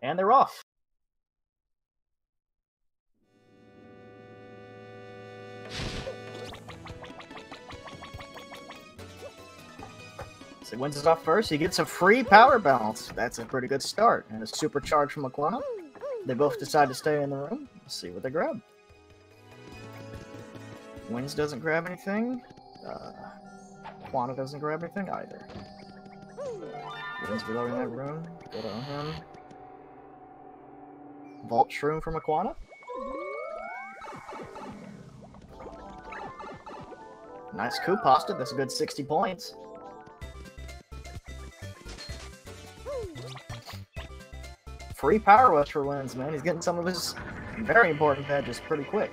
And they're off. So wins it off first. He gets a free power bounce. That's a pretty good start. And a supercharge from Aquana. They both decide to stay in the room. Let's see what they grab. Wins doesn't grab anything. Aquana doesn't grab anything either. Wins reloading that room. Good on him. Vault Shroom from Aquana. Nice coup pasta. That's a good 60 points. Free power rush for wins, man. He's getting some of his very important badges pretty quick.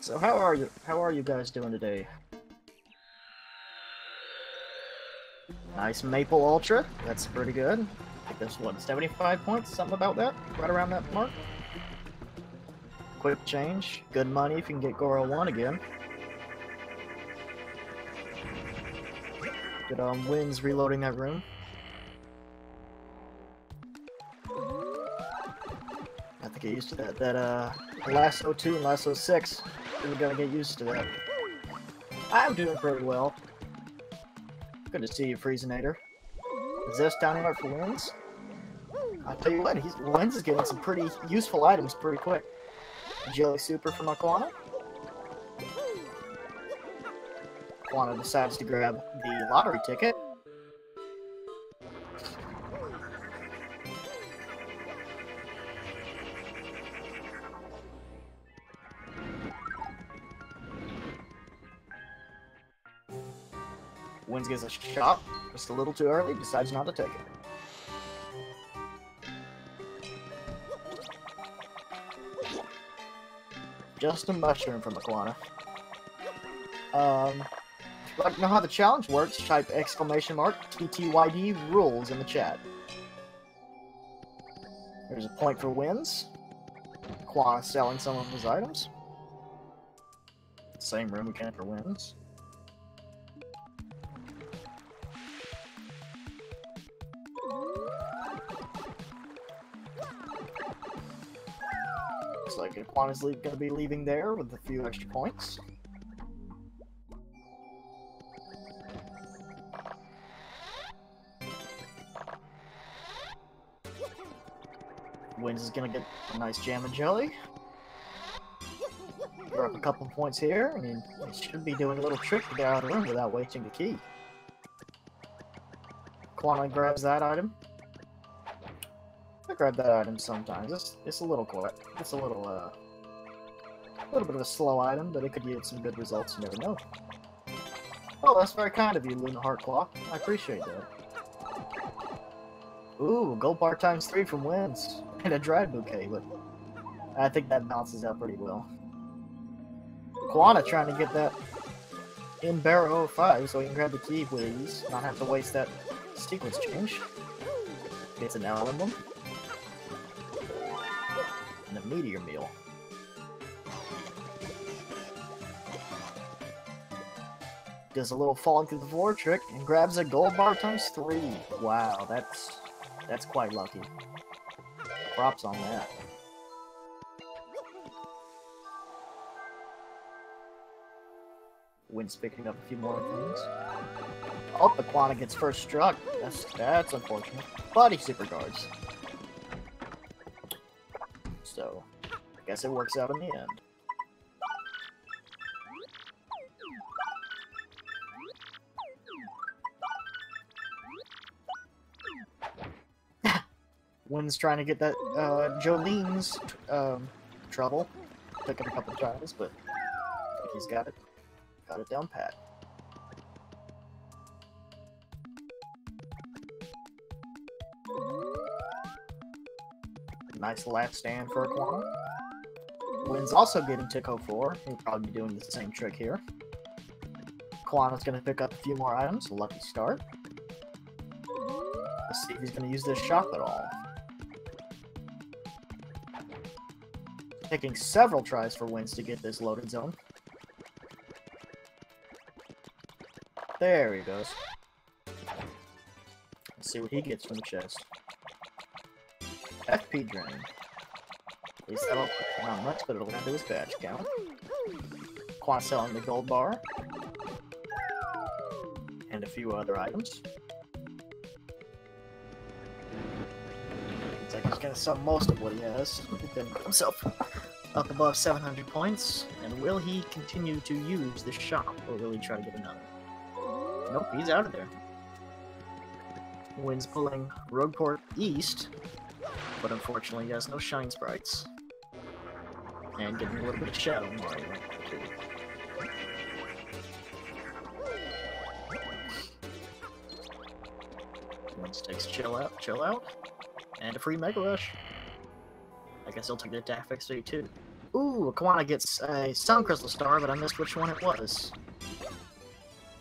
So how are you? How are you guys doing today? Nice Maple Ultra. That's pretty good. I think there's what, 75 points? Something about that? Right around that mark. Quick change. Good money if you can get Goro 1 again. Good wins reloading that room. I have to get used to that. That Lasso 2 and Lasso 6. We're gonna get used to that. I'm doing pretty well. Good to see you, Freezinator. Zest down here for wins. I'll tell you what, Wins is getting some pretty useful items pretty quick. Jelly Super from Aquana. Aquana decides to grab the lottery ticket. Wins gets a shot, just a little too early, decides not to take it. Just a mushroom from Aquana. Like to know how the challenge works, type !TTYD rules in the chat. There's a point for wins. Aquana selling some of his items. Same room again for wins. Looks like Aquana's going to be leaving there with a few extra points. Wins is going to get a nice jam and jelly. Drop a couple points here. I mean, he should be doing a little trick to get out of the room without wasting the key. Aquana grabs that item. I grab that item sometimes. It's a little quick. It's a little bit of a slow item, but it could yield some good results. You never know. Oh, that's very kind of you, Luna Heartclaw. I appreciate that. Ooh, gold bar ×3 from wins. And a dried bouquet, but I think that balances out pretty well. Aquana trying to get that in barrel 05 so he can grab the key with ease, not have to waste that sequence change. Gets an emblem. And a meteor meal. Does a little falling through the floor trick and grabs a gold bar ×3. Wow, that's quite lucky. Props on that. Wins picking up a few more things. Oh, Aquana gets first struck. That's unfortunate. But he super guards. So, I guess it works out in the end. Wynn's trying to get that Jolene's trouble. Took it a couple tries, but I think he's got it down pat. Nice last stand for Aquana. Wynn's also getting tick 04. He'll probably be doing the same trick here. Aquana's going to pick up a few more items. Lucky start. Let's see if he's going to use this shop at all. Taking several tries for Wins to get this loaded zone. There he goes. Let's see what he gets from the chest. FP drain. At least that'll not much, but it'll add to his badge count. Aquana selling the gold bar. And a few other items. Looks like he's gonna sell most of what he has. Then put himself up above 700 points. And will he continue to use this shop, or will he try to get another? Nope, he's out of there. Wind's pulling Rogueport east, but unfortunately he has no shine sprites. And getting a little bit of shadow Mario too. Winds takes chill out, and a free Mega Rush. I guess he'll take the attack fixity too. Ooh, Aquana gets a Sun Crystal Star, but I missed which one it was.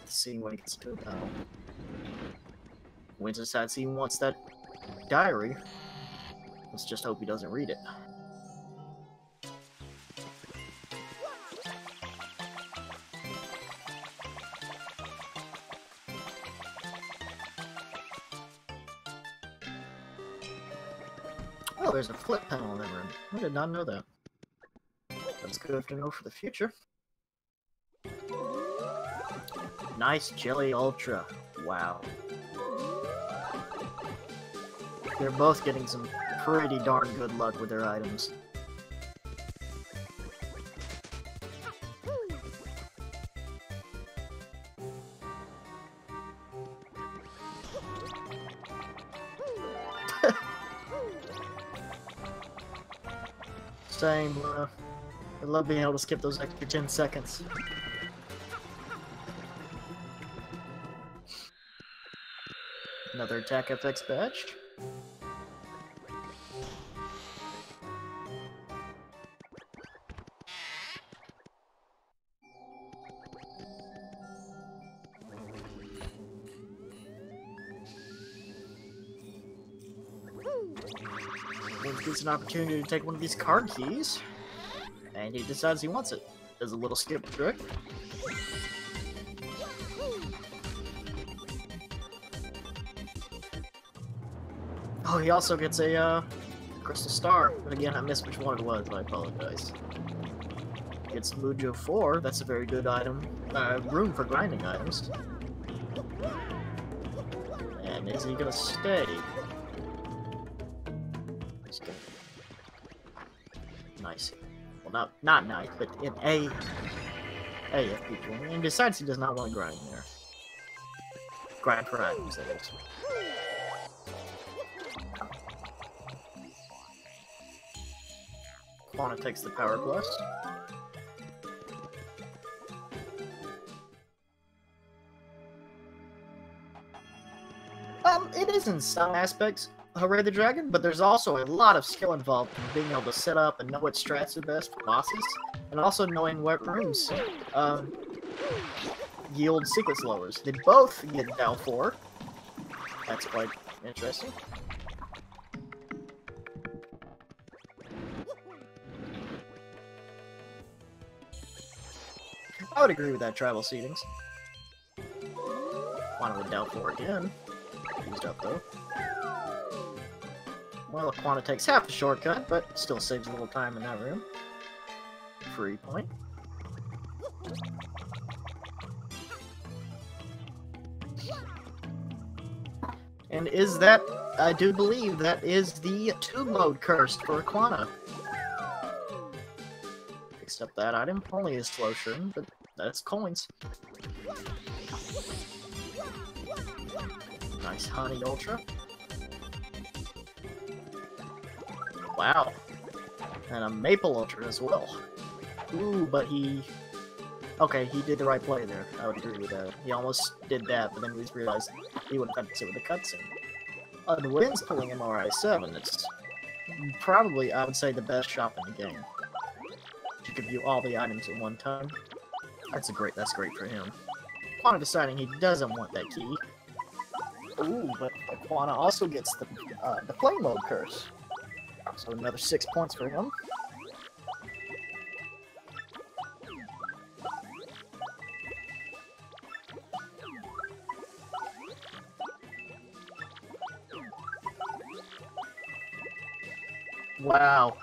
Let's see what he gets to now. Winds decides he wants that diary. Let's just hope he doesn't read it. Oh, there's a flip panel in that room. I did not know that. That's good to know for the future. Nice Jelly Ultra. Wow. They're both getting some pretty darn good luck with their items. Same, I love being able to skip those extra 10 seconds. Another attack FX badge. Gets an opportunity to take one of these card keys, and he decides he wants it. Does a little skip trick. Oh, he also gets a Crystal Star, but again, I missed which one it was, I apologize. Gets Mujo 4, that's a very good item, room for grinding items. And is he gonna stay? Nice. Well, not nice, but in AFP, and decides he does not want to grind there. Grind for items, that is. Aquana takes the Power Plus. It is in some aspects Hooray the Dragon, but there's also a lot of skill involved in being able to set up and know what strats are best for bosses, and also knowing what rooms yield secret slowers. They both get Dow 4. That's quite interesting. I would agree with that, tribal seedings. Aquana with Dow 4 again. Used up though. Well, Aquana takes half a shortcut, but still saves a little time in that room. Free point. And is that, I do believe that is the tube mode cursed for Aquana. Fixed up that item, only a slow shroom, but that's coins. Nice Honey Ultra. Wow. And a Maple Ultra as well. Ooh, but he... Okay, he did the right play there. I would agree with that. He almost did that, but then we realized he would have got to sit with the cutscene. The Wind's pulling MRI-7. It's probably, I would say, the best shop in the game. To give you all the items at one time. That's great for him. Aquana deciding he doesn't want that key. Ooh, but Aquana also gets the Flame Mode curse. So another 6 points for him. Wow.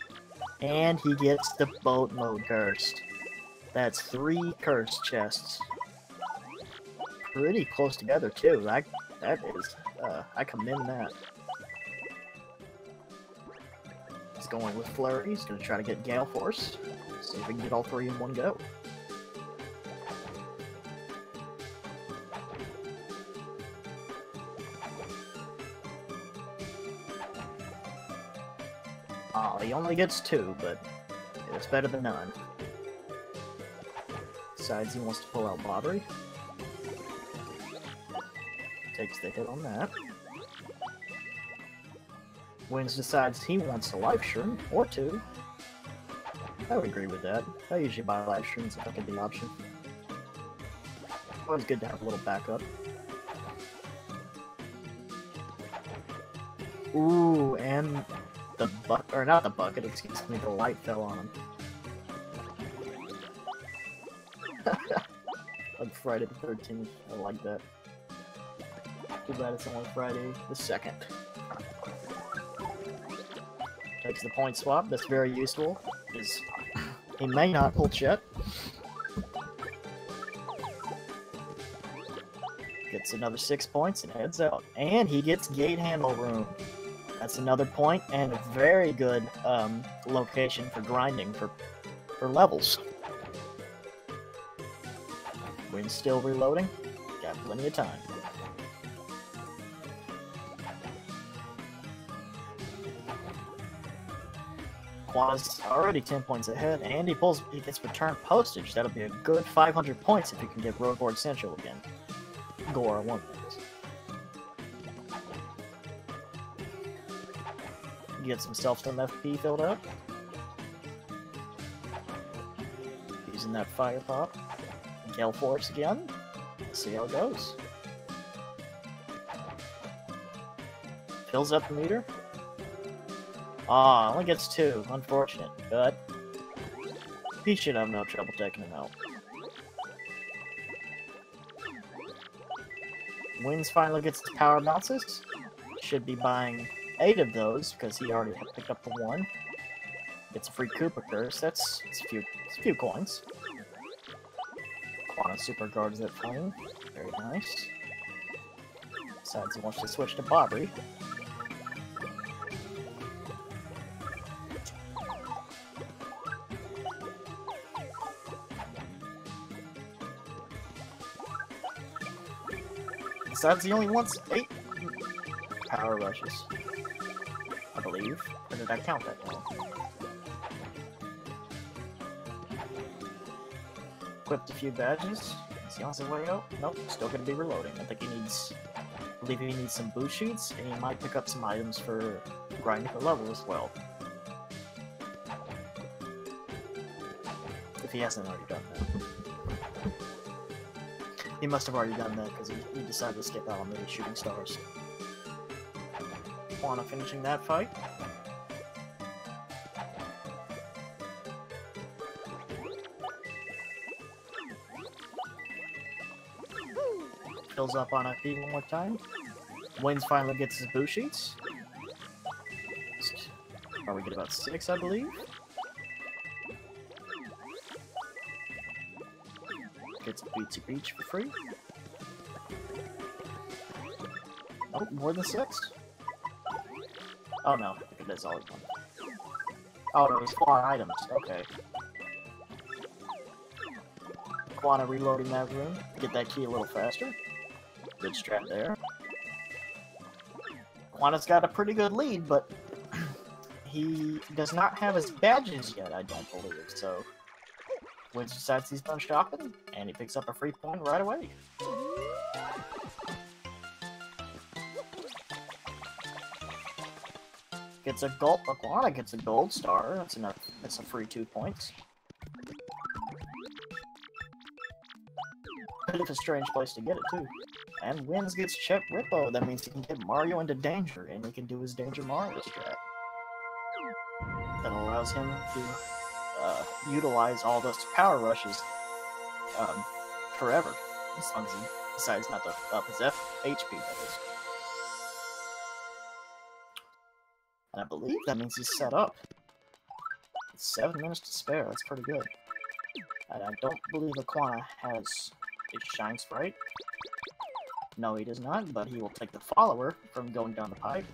And he gets the boat mode cursed. That's 3 cursed chests. Pretty close together too. That is, I commend that. He's going with Flurry. He's going to try to get Gale Force. See if we can get all 3 in one go. Oh, he only gets 2, but it's better than none. Decides he wants to pull out Bobbery. Takes the hit on that. Wins decides he wants a life shroom, or 2. I would agree with that. I usually buy life shrooms if I get the option. Always good to have a little backup. Ooh, and the or not the bucket, excuse me, the light fell on him. Like Friday the 13th, I like that. Too bad it's only Friday the 2nd. Takes the point swap, that's very useful. He may not pull Chet. Gets another 6 points and heads out. And he gets gate handle room. That's another point and a very good location for grinding for levels. Wynn's still reloading. Got plenty of time. Aquana's already 10 points ahead, and he gets return postage. That'll be a good 500 points if he can get Road Board Central again. Gore 1 minute. Gets himself some FP filled up. Using that Fire Pop. Gale Force again. Let's see how it goes. Fills up the meter. Only gets 2. Unfortunate, but he should have no trouble taking him out. Wins finally gets his power bounces. Should be buying 8 of those because he already had picked up the 1. Gets a free Koopa Curse. It's a few coins. Aquana super guards that flame. Very nice. Decides he wants to switch to Bobbery. Decides he only wants 8 power rushes, I believe. Or did I count that wrong? Equipped a few badges. Is he on his way out? Nope, still gonna be reloading. I believe he needs some boost sheets, and he might pick up some items for grinding for level as well. If he hasn't already done that. He must have already done that because he decided to skip out on the shooting stars. Aquana finishing that fight. Fills up on IP one more time. Wins finally gets his boost sheets. Probably get about 6, I believe. Gets a Beatsy Beach for free. Oh, more than 6? Oh no, it is always 1. Oh no, he's 4 items, okay. Aquana reloading that room, get that key a little faster. Good strat there. Aquana's got a pretty good lead, but he does not have his badges yet, I don't believe, so... Wins decides he's done shopping, and he picks up a free point right away. Gets a gold. Aquana gets a gold star. That's enough. That's a free 2 points. Bit of a strange place to get it too. And Wins gets Chet Rippo. That means he can get Mario into danger, and he can do his Danger Mario strat. That allows him to utilize all those power rushes forever, as long as he decides not to up his HP, that is. And I believe that means he's set up. 7 minutes to spare, that's pretty good. And I don't believe Aquana has a Shine Sprite. No, he does not, but he will take the follower from going down the pipe.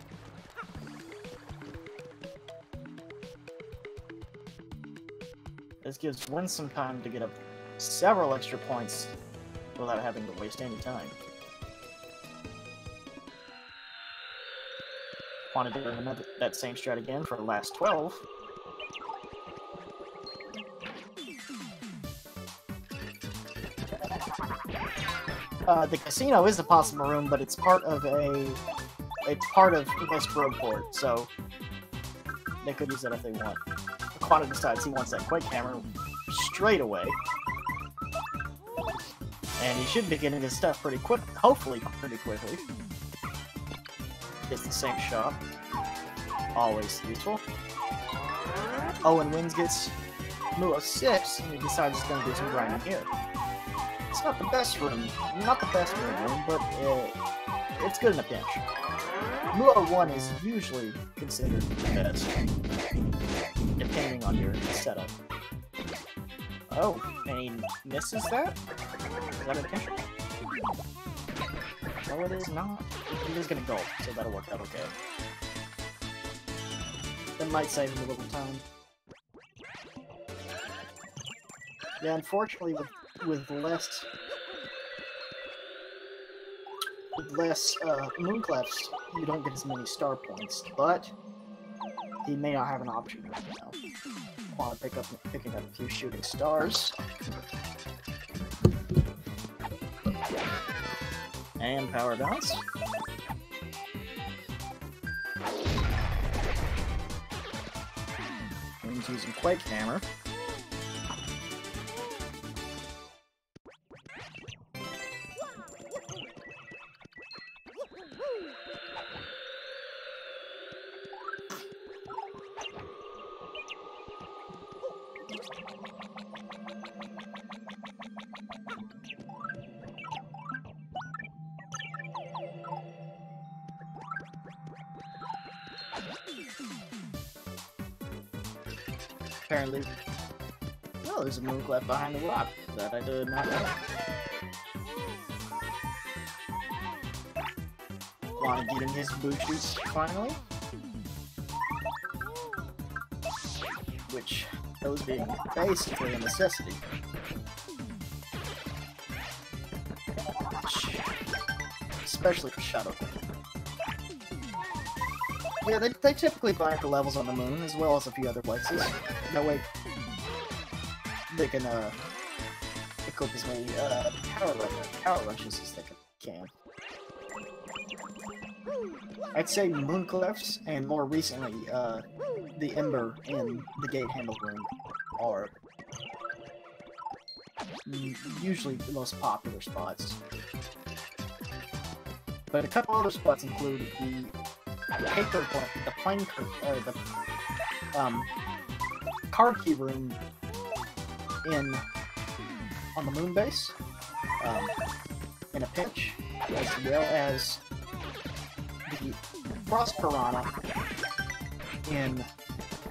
This gives Win some time to get up several extra points without having to waste any time. Want to do that same strat again for the last 12. The casino is a possible room, but it's part of West Roadport, so they could use that if they want. Aquana decides he wants that quick hammer straight away. And he should be getting his stuff pretty quick, hopefully pretty quickly. It's the same shot. Always useful. Owen wins, gets Muo 6, and he decides he's going to do some grinding here. It's not the best room, but it's good in a pinch. Muo 1 is usually considered the best, depending on your setup. Oh, and he misses that? Is that intentional? No, it is not. He is gonna gulp, so that'll work out okay. That might save him a little time. Yeah, unfortunately, with less Moonclefs, you don't get as many star points, but he may not have an option right now. Want to picking up a few shooting stars. And power bounce. He's using Quake Hammer. Apparently, oh, there's a Moonclef behind the rock that I did not know. Want to get him his boosties finally, which those being basically a necessity. Especially for Shadow. Yeah, they typically buy for levels on the moon, as well as a few other places. That way, they can equip as many power rushes as they can. I'd say Moonclefs, and more recently, the Ember in the Gate Handle room are usually the most popular spots. But a couple other spots include the paper point, the plane, or the card key room on the moon base, in a pinch, as well as the Frost Piranha in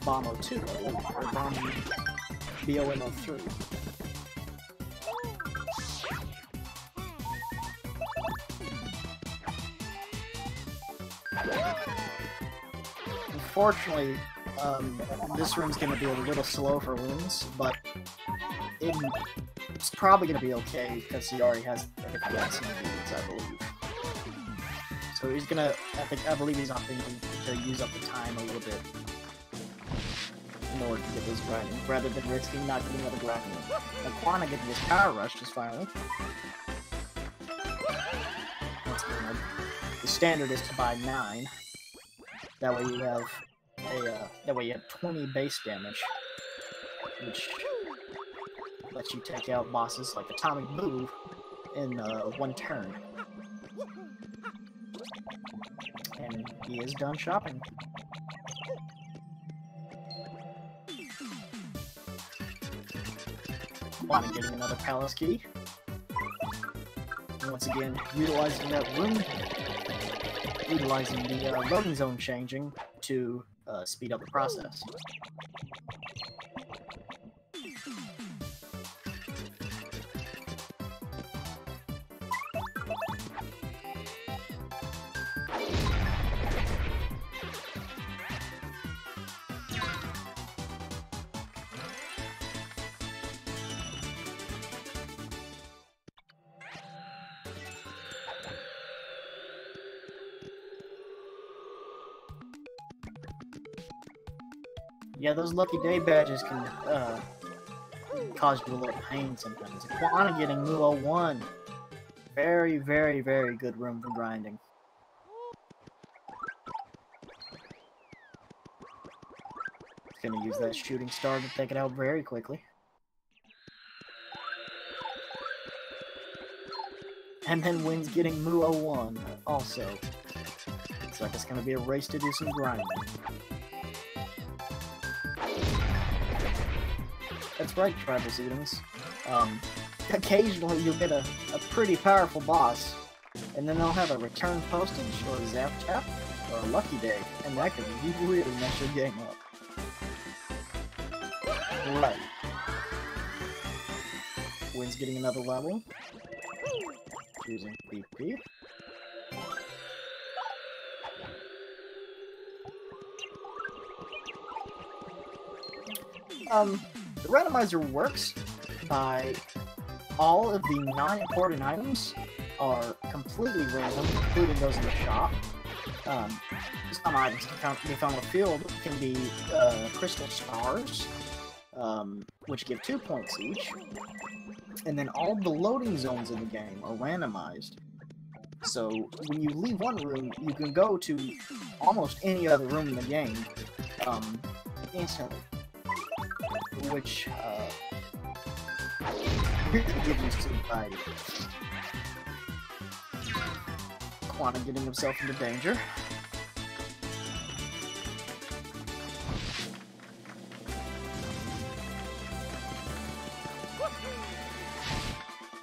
Bomb 02, or Bomb BOM 03. Unfortunately, this room's going to be a little slow for Loons, but it's probably going to be okay because he already has everything else in the Loons, I believe. So he's going to, I believe he's opting to use up the time a little bit in order to get those grinding, rather than risking not getting another grinding. Aquana getting his power rush just finally. The standard is to buy 9. That way you have that way you have 20 base damage, which lets you take out bosses like Atomic Move in 1 turn. And he is done shopping. On getting another palace key. And once again, utilizing that room, utilizing the loading zone changing to speed up the process. Yeah, those lucky day badges can cause you a little pain sometimes. Aquana getting Muo 1. Very, very, very good room for grinding. Gonna use that shooting star to take it out very quickly. And then wins getting Muo 1 also. Looks like it's gonna be a race to do some grinding. That's right, Tribal Seedings. Occasionally you'll get a pretty powerful boss, and then they'll have a return postage, or a zap tap, or a lucky day, and that can really mess your game up. Right. Wynn's getting another level. Choosing PP. The randomizer works by all of the non-important items are completely random, including those in the shop. Some items can be found on the field can be crystal stars, which give 2 points each. And then all the loading zones in the game are randomized. So when you leave one room, you can go to almost any other room in the game instantly. Which really gives you some variety. Aquana getting himself into danger.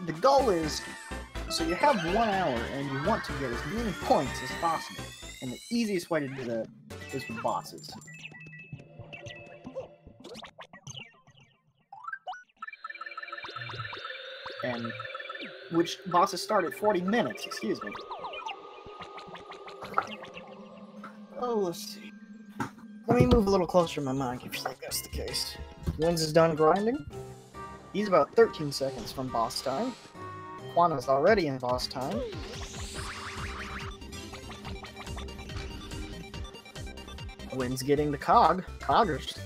The goal is, so you have 1 hour and you want to get as many points as possible. And the easiest way to do that is with bosses. And which bosses start at 40 minutes, excuse me. Oh, let's see. Let me move a little closer to my mic if you think that's the case. Wins is done grinding. He's about 13 seconds from boss time. Aquana's already in boss time. Wynn's getting the coggers.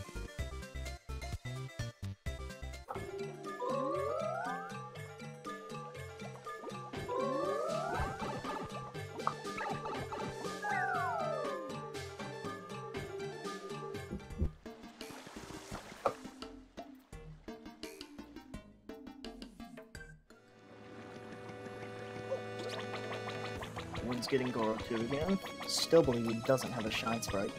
Wynn's getting Goro 2 again. Still believe he doesn't have a Shine Sprite.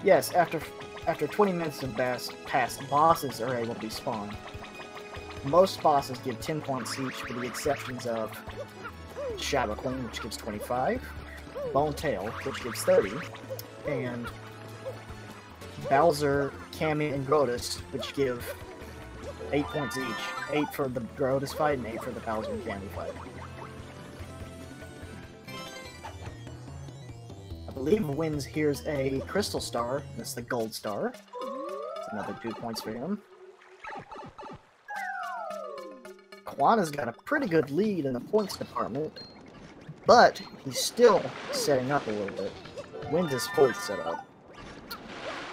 Yes, after 20 minutes have passed, bosses are able to be spawned. Most bosses give 10 points each, with the exceptions of Shadow Queen, which gives 25, Bone Tail, which gives 30, and Bowser, Cammy, and Grotus, which give 8 points each. 8 for the Grotus fight and 8 for the Bowser and Cammy fight. I believe Wynn's here's a Crystal Star. That's the Gold Star. That's another 2 points for him. Aquana's got a pretty good lead in the points department, but he's still setting up a little bit. Wynn's is fully set up,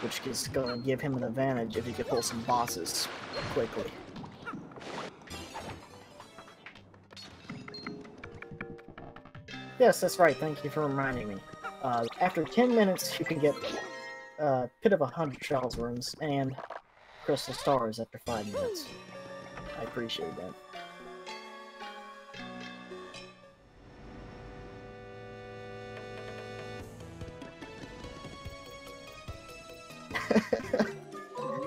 which is going to give him an advantage if he can pull some bosses quickly. Yes, that's right. Thank you for reminding me. After 10 minutes, you can get Pit of 100 Trials rooms and Crystal Stars after 5 minutes. I appreciate that.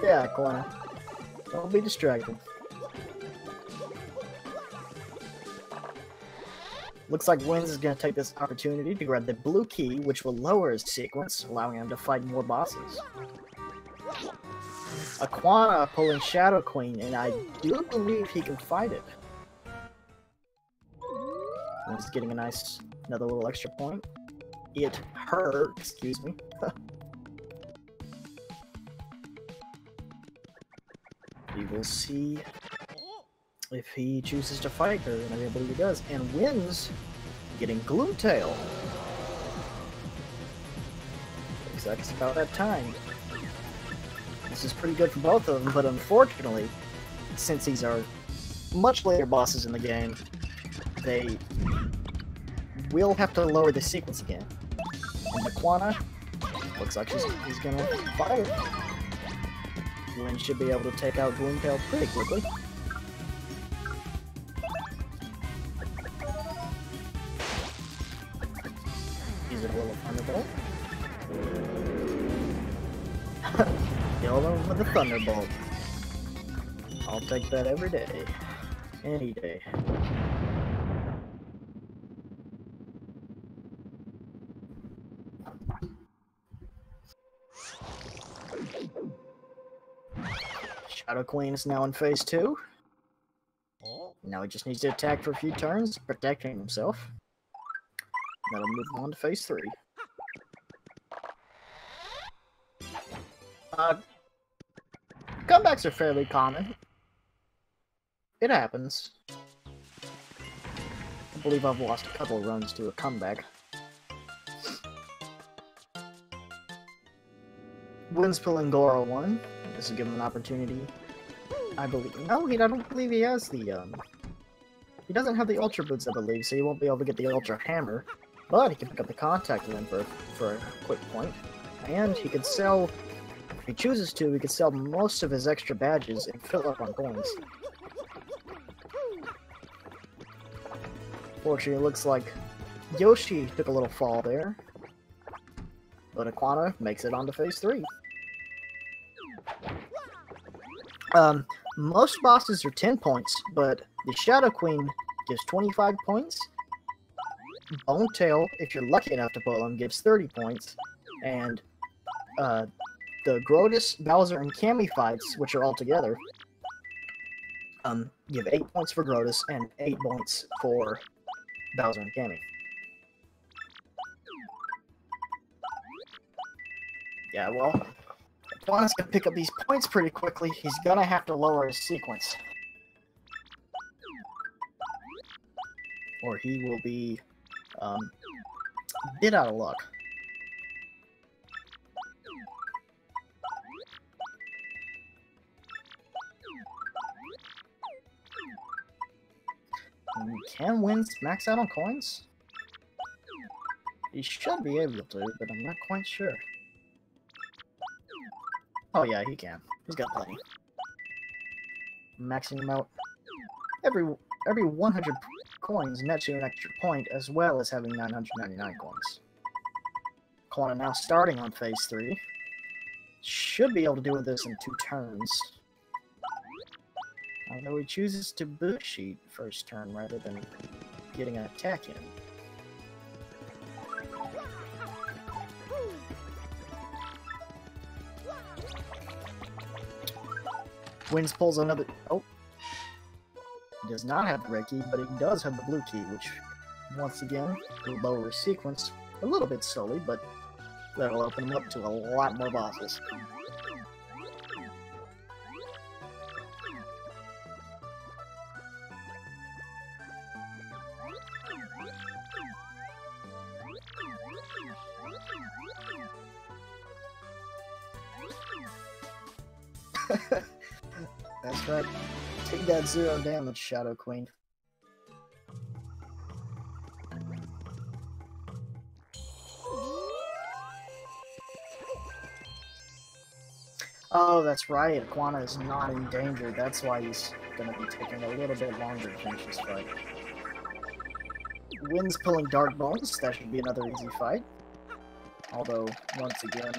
Yeah, Aquana. Don't be distracted. Looks like Wins is going to take this opportunity to grab the blue key, which will lower his sequence, allowing him to fight more bosses. Aquana pulling Shadow Queen, and I do believe he can fight it. Wins getting another little extra point. Excuse me. We will see if he chooses to fight her, and I believe he does. And Wins getting Gloomtail. Looks like it's about that time. This is pretty good for both of them, but unfortunately, since these are much later bosses in the game, they will have to lower the sequence again. And Aquana looks like he's gonna fire. Win should be able to take out Gloomtail pretty quickly. Use a little Thunderbolt. Kill him with a Thunderbolt. I'll take that every day. Any day. Shadow Queen is now in phase 2. Now he just needs to attack for a few turns, protecting himself. That'll move on to phase 3. Comebacks are fairly common. It happens. I believe I've lost a couple runs to a comeback. Wins pulling Goro 1. This will give him an opportunity. I believe. No, I don't believe he has the. He doesn't have the Ultra Boots, I believe, so he won't be able to get the Ultra Hammer. But he can pick up the Contact Lens for a quick point. And he could sell. If he chooses to, he could sell most of his extra badges and fill up on coins. Fortunately, it looks like Yoshi took a little fall there. But Aquana makes it onto phase 3. Most bosses are 10 points, but the Shadow Queen gives 25 points. Bone Tail, if you're lucky enough to pull him, gives 30 points. And the Grodus, Bowser, and Cammy fights, which are all together, give 8 points for Grodus and 8 points for Bowser and Cammy. Yeah, well, Aquana's gonna pick up these points pretty quickly. He's gonna have to lower his sequence. Or he will be a bit out of luck. Can Wins max out on coins? He should be able to, but I'm not quite sure. Oh yeah, he can. He's got plenty. Maxing him out. Every 100 coins nets you an extra point, as well as having 999 coins. Aquana now starting on phase 3. Should be able to do this in 2 turns. Although he chooses to Bushi first turn rather than getting an attack in. Wins pulls another. Oh. He does not have the red key, but he does have the blue key, which, once again, will lower his sequence a little bit slowly, but that'll open him up to a lot more bosses. That's right. Take that 0 damage, Shadow Queen. Oh, that's right. Aquana is not in danger. That's why he's going to be taking a little bit longer to finish this fight. Wins pulling Dark Bones. That should be another easy fight. Although, once again,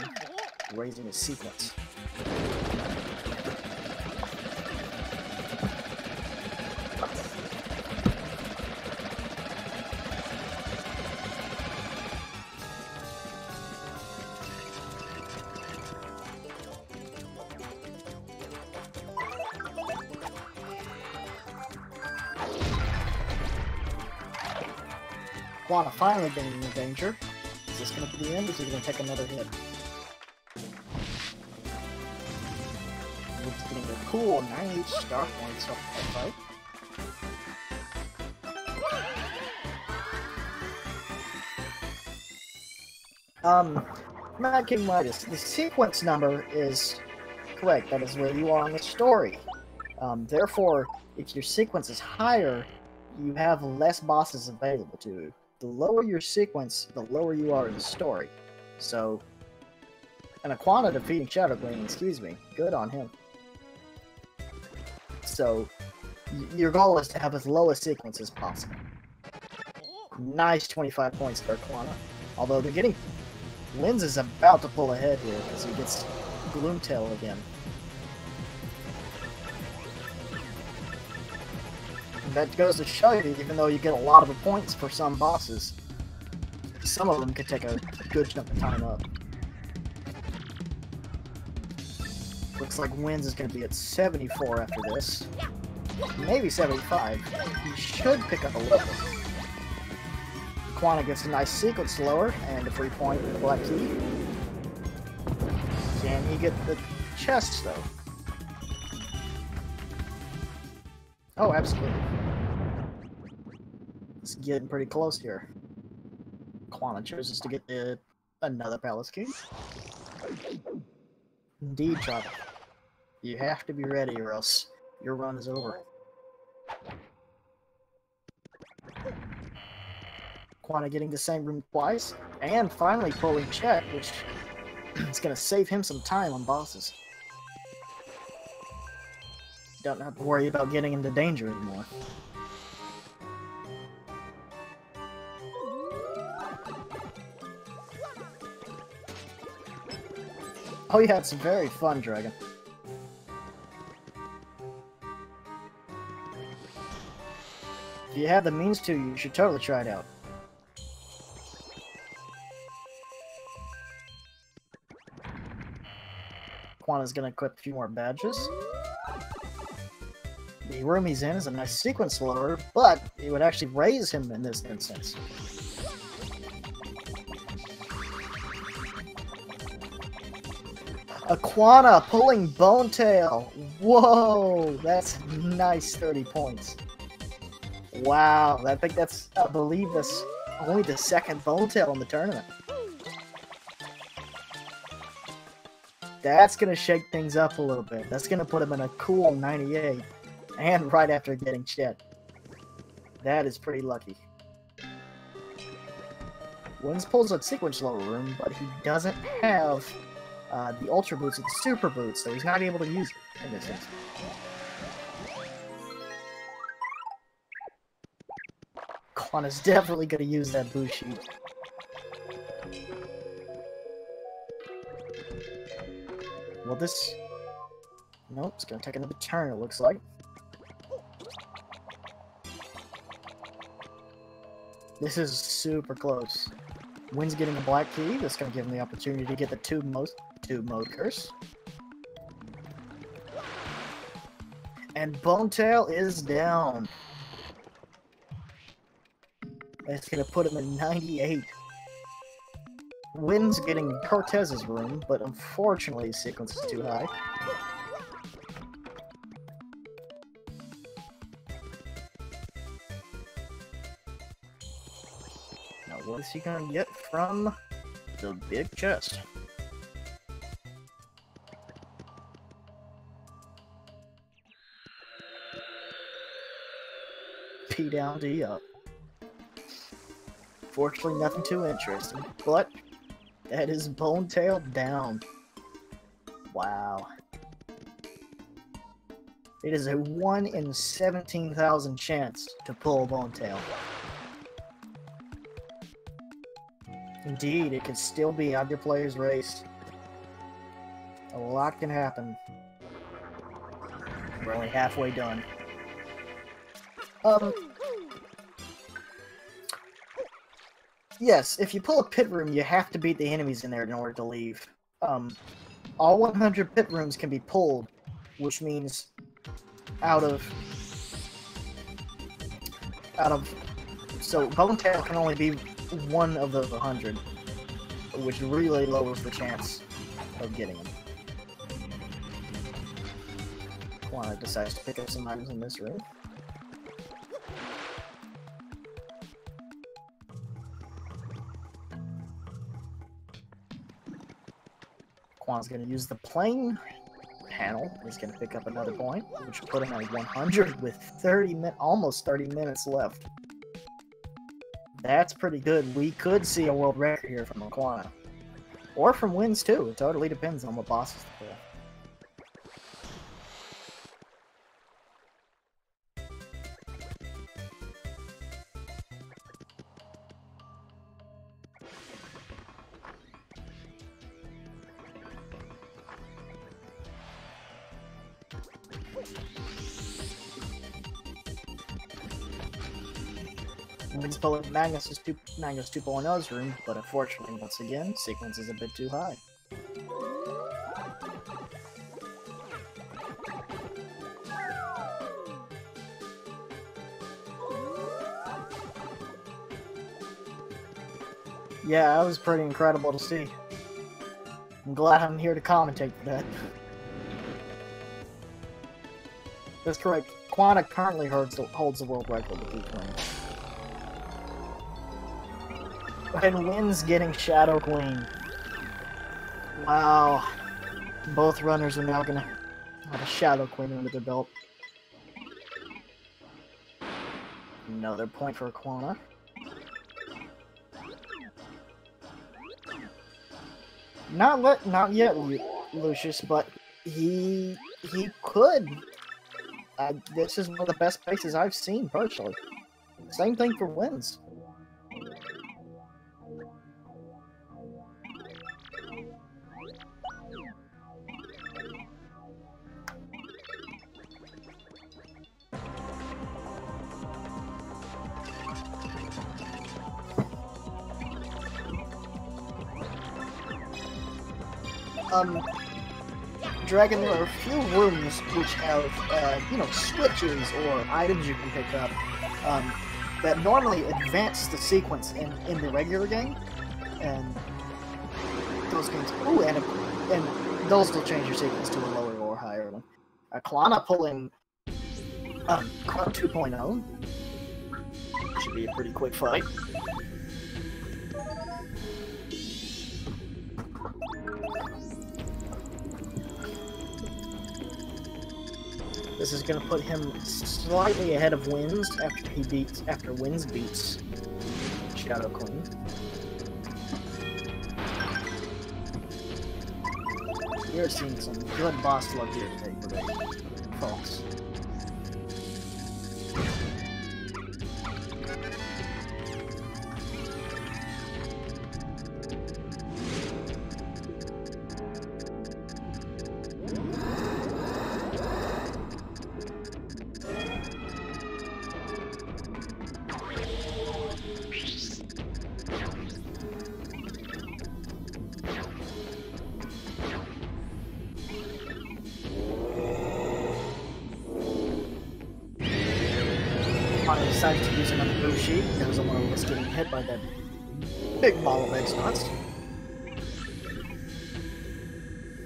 raising his sequence. Aquana finally getting in danger. Is this going to be the end, or is he going to take another hit? It's getting a cool 98 star points off that fight. Mad King Midas, the sequence number is correct. That is where you are in the story. Therefore, if your sequence is higher, you have less bosses available to you. The lower your sequence, the lower you are in the story. So, and Aquana defeating Shadow Gleam, excuse me, good on him. So, your goal is to have as low a sequence as possible. Nice 25 points for Aquana. Although they're getting... Linz is about to pull ahead here as he gets Gloomtail again. And that goes to show you, even though you get a lot of points for some bosses, some of them could take a good chunk of time up. Looks like Winz is going to be at 74 after this. Maybe 75. He should pick up a level. Aquana gets a nice sequence lower and a free point with the black key. Can he get the chest though? Oh, absolutely. It's getting pretty close here. Aquana chooses to get another palace key. Indeed, Chop. You have to be ready or else your run is over. Aquana getting the same room twice, and finally pulling Chet, which is going to save him some time on bosses. Don't have to worry about getting into danger anymore. Oh yeah, it's very fun, Dragon. If you have the means to, you should totally try it out. Aquana's gonna equip a few more badges. The room he's in is a nice sequence lower, but it would actually raise him in this instance. Aquana pulling Bone Tail. Whoa, that's nice 30 points. Wow, I think that's, I believe that's only the second Bone Tail in the tournament. That's going to shake things up a little bit. That's going to put him in a cool 98. And right after getting Chet. That is pretty lucky. Winz pulls a sequence lower room, but he doesn't have the Ultra Boots or the Super Boots, so he's not able to use it in this instance. Aquana's definitely going to use that boost sheet. Well, this... Nope, it's going to take another turn, it looks like. This is super close. Winz getting a black key. That's going to give him the opportunity to get the tube mode curse. And Bone Tail is down. That's going to put him in 98. Winz getting Cortez's room, but unfortunately his sequence is too high. Now what is he going to get from the big chest? P down, D up. Fortunately, nothing too interesting, but that is Bone Tail down. Wow. It is a 1 in 17,000 chance to pull Bone Tail. Indeed, it could still be either player's race. A lot can happen. We're only halfway done. Yes, if you pull a pit room, you have to beat the enemies in there in order to leave. All 100 pit rooms can be pulled, which means out of So Bone Tail can only be one of those 100, which really lowers the chance of getting him. Aquana decides to pick up some items in this room. Aquana's going to use the plane panel. He's going to pick up another point, which will put him at 100 with almost 30 minutes left. That's pretty good. We could see a world record here from Aquana. Or from wins too. It totally depends on what bosses to pull. Wins pulling Magnus 2.0's room, but unfortunately, once again, sequence is a bit too high. Yeah, that was pretty incredible to see. I'm glad I'm here to commentate for that. That's correct. Aquana currently holds the world record with each win. And wins getting Shadow Queen. Wow. Both runners are now gonna have a Shadow Queen under their belt. Another point for Aquana. Not yet, Lucius, but he could. This is one of the best places I've seen personally. Same thing for wins. Dragon, there are a few rooms which have, switches or items you can pick up, that normally advance the sequence in the regular game, and those games, and those will change your sequence to a lower or higher one. Aquana pulling, Cloud 2.0 should be a pretty quick fight. This is going to put him slightly ahead of Wins after Wins beats Shadow Queen. You're seeing some good boss luck here today, folks. I decided to use another move sheet because I was getting hit by that big ball of X-Nuts.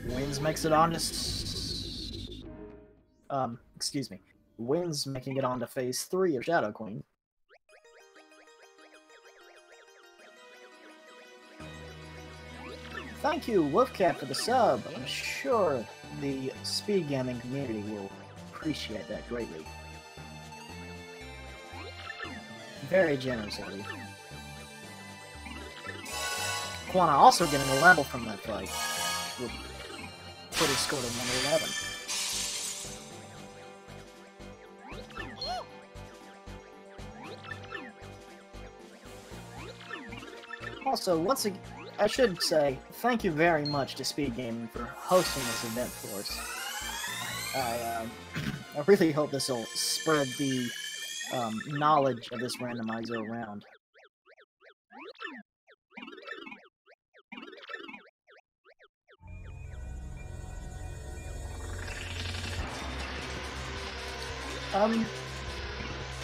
Wins makes it on to... excuse me. Wins making it on to phase 3 of Shadow Queen. Thank you, Wolfcat, for the sub. I'm sure the speed gaming community will appreciate that greatly. Very generous of you. Aquana also getting a level from that fight. Will put his score to 111. Also, once again, I should say, thank you very much to Speed Gaming for hosting this event for us. I really hope this will spread the knowledge of this randomizer around.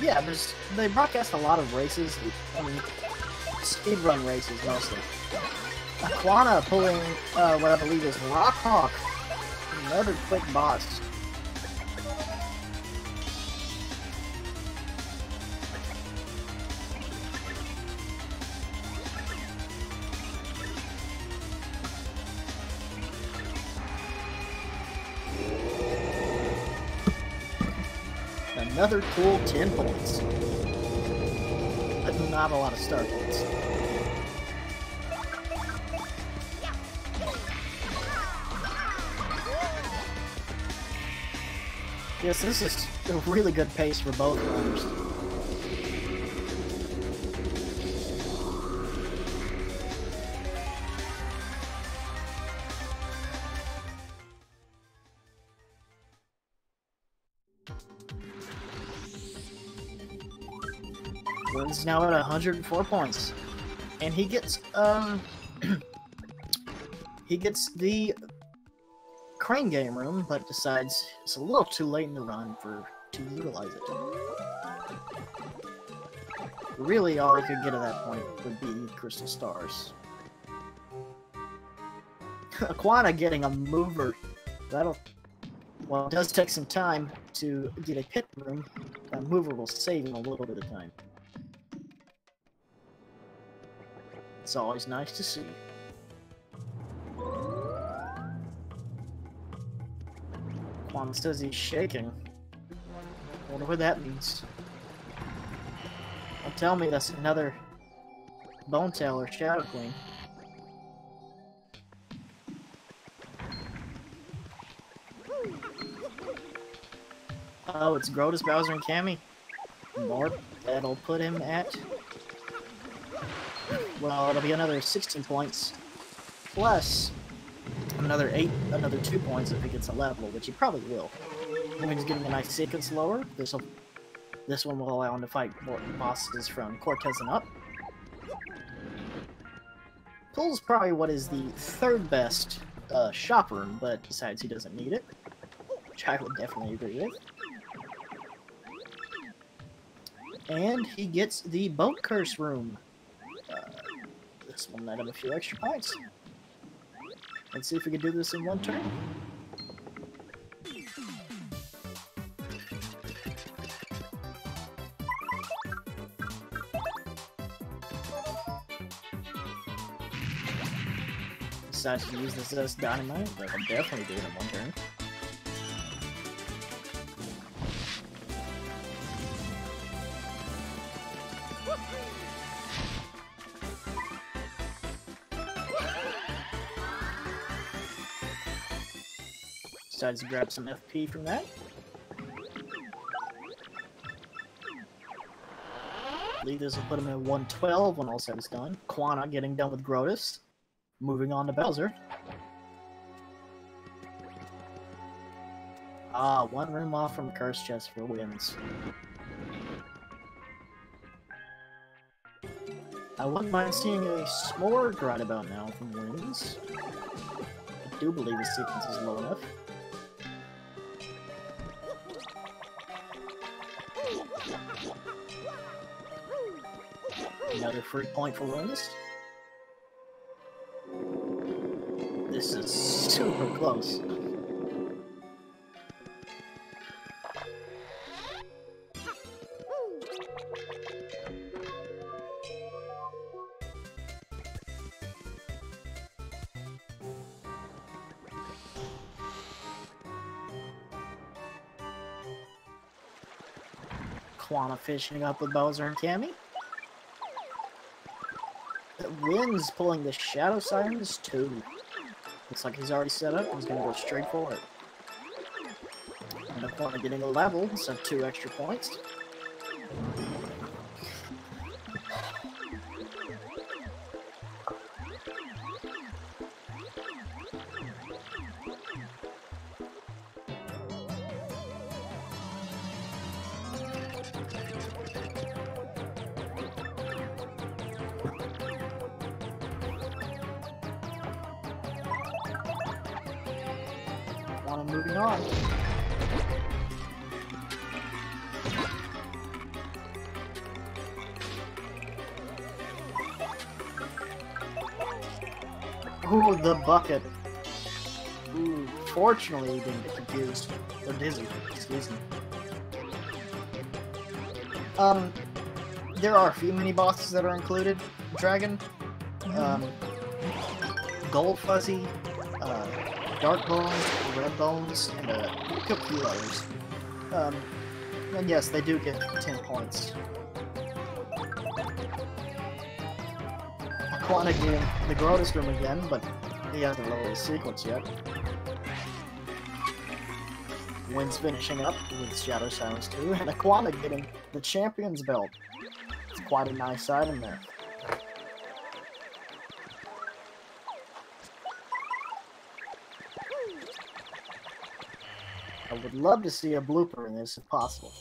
Yeah, they broadcast a lot of races, I mean, speedrun races mostly. Aquana pulling what I believe is Rock Hawk, another quick boss. Another cool 10 points. But not a lot of star points. Yes, this is a really good pace for both runners. Wynn's now at 104 points. And he gets, he gets the Crane Game Room, but decides it's a little too late in the run to utilize it. Really, all he could get at that point would be Crystal Stars. Aquana getting a mover. Well, it does take some time to get a pit room. That mover will save him a little bit of time. It's always nice to see. Aquana says he's shaking. Wonder what that means. Don't tell me that's another Bone Tail or Shadow Queen. Oh, it's Grotus, Bowser, and Cammy. More. That'll put him at... Well, it'll be another 16 points. Plus, another 2 points if he gets a level, which he probably will. When he's getting a nice sequence lower, this one will allow him to fight more bosses from Cortez and up. Pool's probably what is the third best shop room, but decides he doesn't need it. Which I would definitely agree with. And he gets the Boat Curse room. This will net him a few extra points. Let's see if we can do this in one turn. Decides to use this as dynamite, but I'll definitely do it in one turn. Decides to grab some FP from that. I believe this will put him at 112 when all said is done. Aquana getting done with Grotus. Moving on to Bowser. Ah, one room off from Curse Chest for wins. I wouldn't mind seeing a Smorg right about now from wins. I do believe his sequence is low enough. Another free point for wins. This is super close. Aquana fishing up with Bowser and Cammy. Wynn's pulling the Shadow Sirens too. Looks like he's already set up. He's gonna go straight for it. And Aquana getting a level, so 2 extra points. Moving on. Ooh, the bucket. Ooh, fortunately he didn't get confused. Or dizzy, excuse me. There are a few mini-bosses that are included. Dragon, Gold Fuzzy, Dark Bones, Red Bones, and a few others. And yes, they do get 10 points. Aquana getting the Grotus room again, but he hasn't lowered his sequence yet. Wynn's finishing up with Shadow Silence 2, and Aquana getting the Champion's Belt. It's quite a nice item there. I would love to see a blooper in this if possible.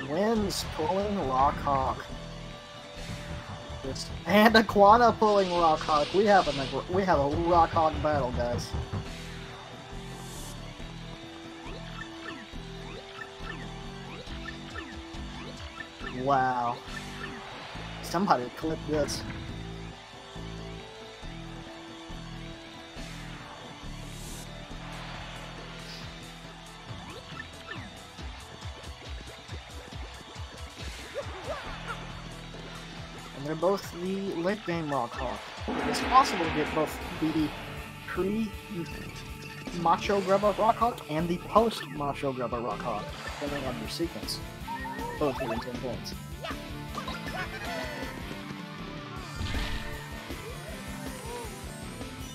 Wynn's pulling Rock Hawk. And Aquana pulling Rock Hawk. We have a Rock Hawk battle, guys. Wow. Somebody clip this. And they're both the late game Rock Hawk. It's possible to get both the pre-Macho Grubba Rock Hawk and the post-Macho Grubba Rock Hawk, depending on your sequence. Both getting 10 points.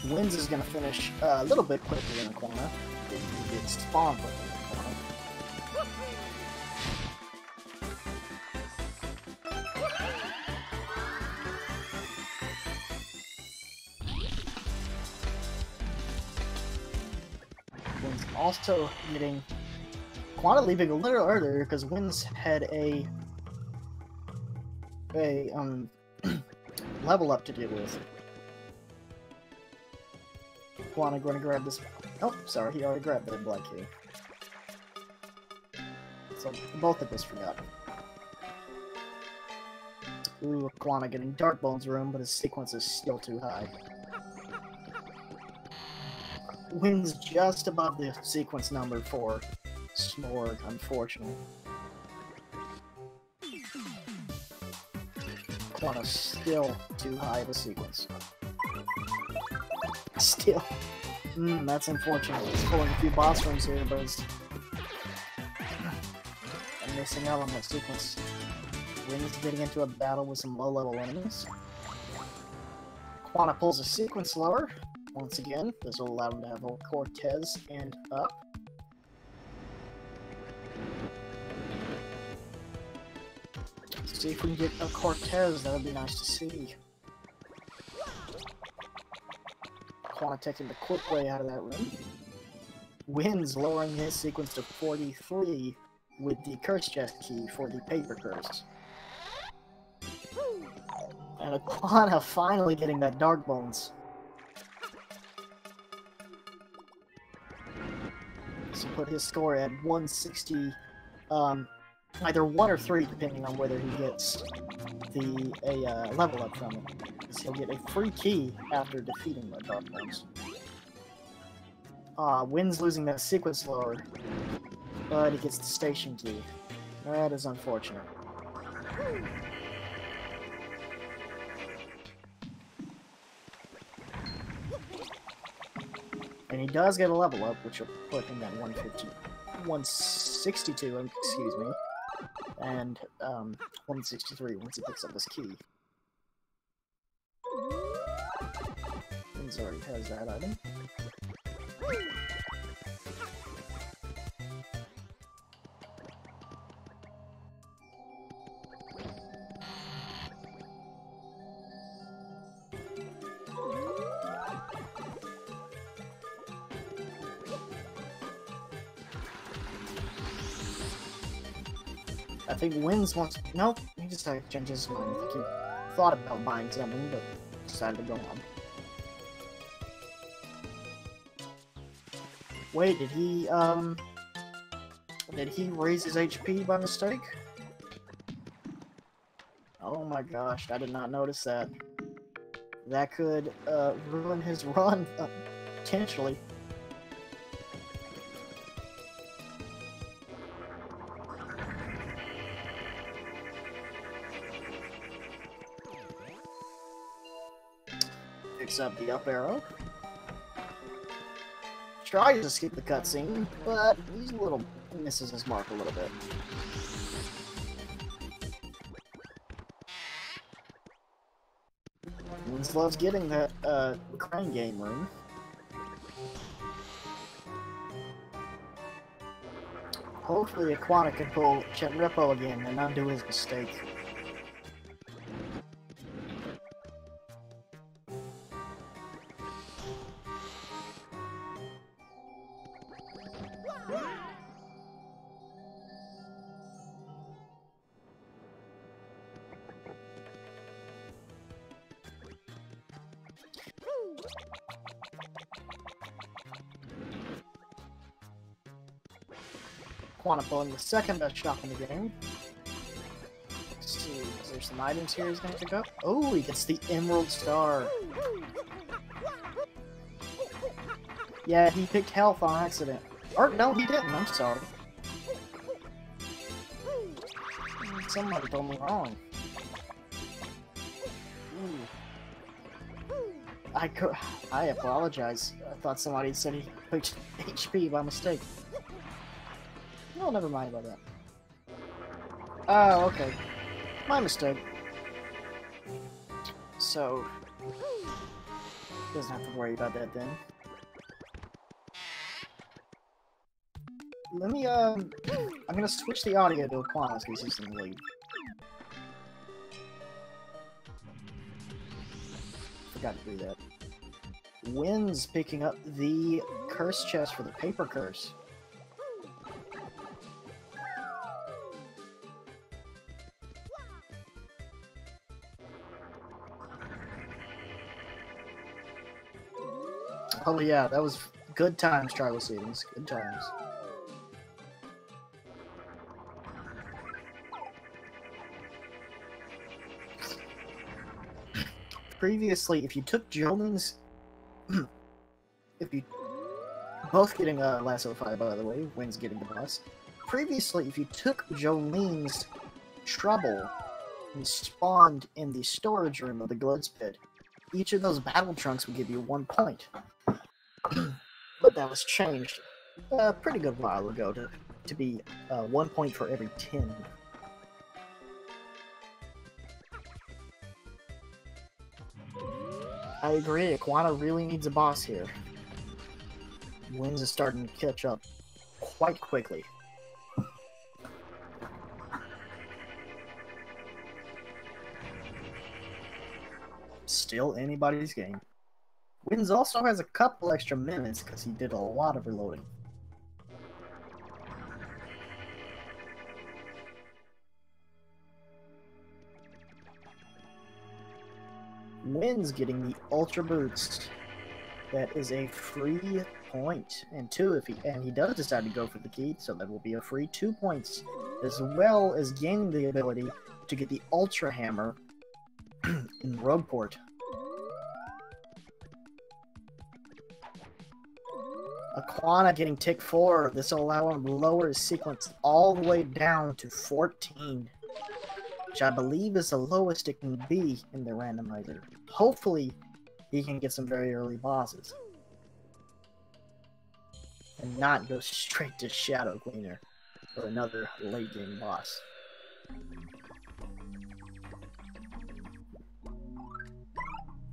Wynn's is going to finish a little bit quicker than Aquana. He gets spawned quicker than Aquana. Wynn's also getting Aquana leaving a little earlier because Wynn's had a level up to deal with. Aquana going to grab this. Oh, sorry, he already grabbed that black key. So both of us forgot. Ooh, Aquana getting Dark Bones room, but his sequence is still too high. Wynn's just above the sequence number for Smorg, unfortunately. Aquana's still too high of a sequence. Still. That's unfortunate. He's pulling a few boss rooms here, but he's missing out on that sequence. Wynn's getting into a battle with some low-level enemies. Aquana pulls a sequence lower. Once again, this will allow him to have a Cortez and up. Let's see if we can get a Cortez, that would be nice to see. Aquana taking the quick way out of that room. Wynn's lowering his sequence to 43 with the curse chest key for the paper curse. And Aquana finally getting that Dark Bones. So put his score at 160, either 1 or 3 depending on whether he gets a level up from it. Because he'll get a free key after defeating the Dark Bones. Wynn's losing that sequence lower, but he gets the station key. That is unfortunate. And he does get a level up, which will put him at 162, excuse me, and 163 once he picks up this key. Wynn's already has that item. I think Wynn's wants. Nope, he decided to change his mind. I think he thought about buying something, but decided to go on. Wait, did he, Did he raise his HP by mistake? Oh my gosh, I did not notice that. That could ruin his run, potentially. Picks up the up arrow. Tries to skip the cutscene, but he's misses his mark a little bit. Wins loves getting that crane game room. Hopefully Aquana can pull Chet Rippo again and not do his mistake. Aquana pulling the second best shot in the game. Let's see, is there some items here he's gonna pick up? Oh, he gets the Emerald Star. Yeah, he picked health on accident. Or, no, he didn't, I'm sorry. Somebody told me wrong. I apologize. I thought somebody said he picked HP by mistake. No, never mind about that. Oh, okay. My mistake. So, doesn't have to worry about that then. Let me, I'm gonna switch the audio to Aquana because he's in the lead. Forgot to do that. Wynn's picking up the curse chest for the paper curse. Oh yeah, that was good times, tribal seedings. Good times. Previously, if you took Jolene's... if you... Both getting Lasso 5, by the way. Wynn's getting the boss. Previously, if you took Jolene's trouble and spawned in the storage room of the Glitz Pit, each of those battle trunks would give you 1 point. But that was changed a pretty good while ago to be 1 point for every 10. I agree, Aquana really needs a boss here. Wynn's is starting to catch up quite quickly. Still anybody's game. Wynn's also has a couple extra minutes because he did a lot of reloading. Wynn's getting the Ultra Boost. That is a free point. And he does decide to go for the key, so that will be a free 2 points, as well as gaining the ability to get the Ultra Hammer in Rogueport. Aquana getting tick 4. This will allow him to lower his sequence all the way down to 14. Which I believe is the lowest it can be in the randomizer. Hopefully, he can get some very early bosses. And not go straight to Shadow Cleaner for another late game boss.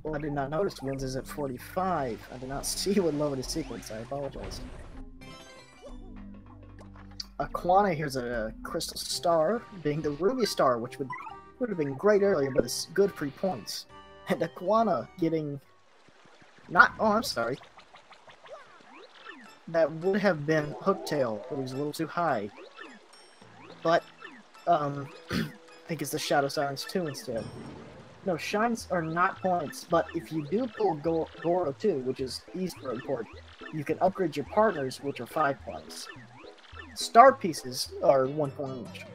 Well, I did not notice Wynn's is at 45. I did not see what lowered his sequence. I apologize. Aquana here's a Crystal Star, being the Ruby Star, which would have been great earlier, but it's good free points. And Aquana getting... Oh, I'm sorry. That would have been Hooktail, but he was a little too high. But, I think it's the Shadow Sirens 2 instead. No, Shines are not points, but if you do pull Goro 2, which is East Road Port, you can upgrade your partners, which are 5 points. Star pieces are 1 point each.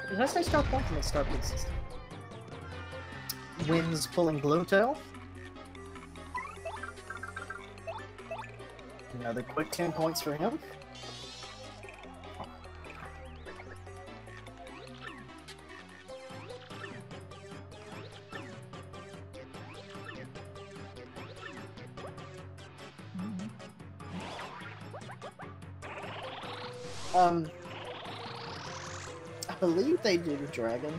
Did I say star points? No, star pieces. Wins pulling Blue Tail. Another quick 10 points for him. I believe they do Dragon.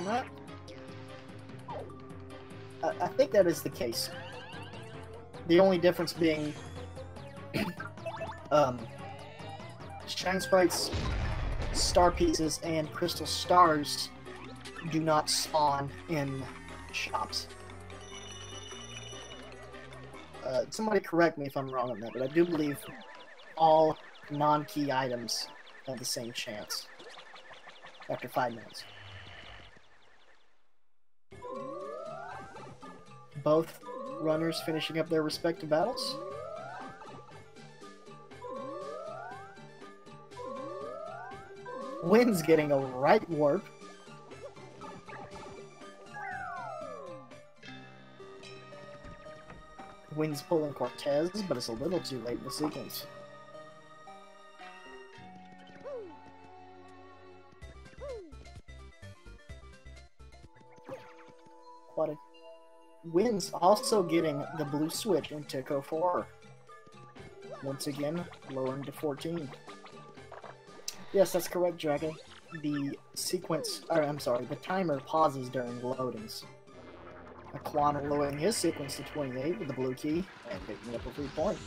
Not. I think that is the case. The only difference being, Shine Sprites, Star Pieces, and Crystal Stars do not spawn in shops. Somebody correct me if I'm wrong on that, but I do believe all non-key items have the same chance after 5 minutes. Both runners finishing up their respective battles. Wynn's getting a right warp. Wynn's pulling Cortez, but it's a little too late in the sequence. Wynn's also getting the blue switch in Tico 4. Once again, lowering to 14. Yes, that's correct, Dragon. The sequence, or I'm sorry, the timer pauses during loadings. Aquana lowering his sequence to 28 with the blue key and picking up a free point.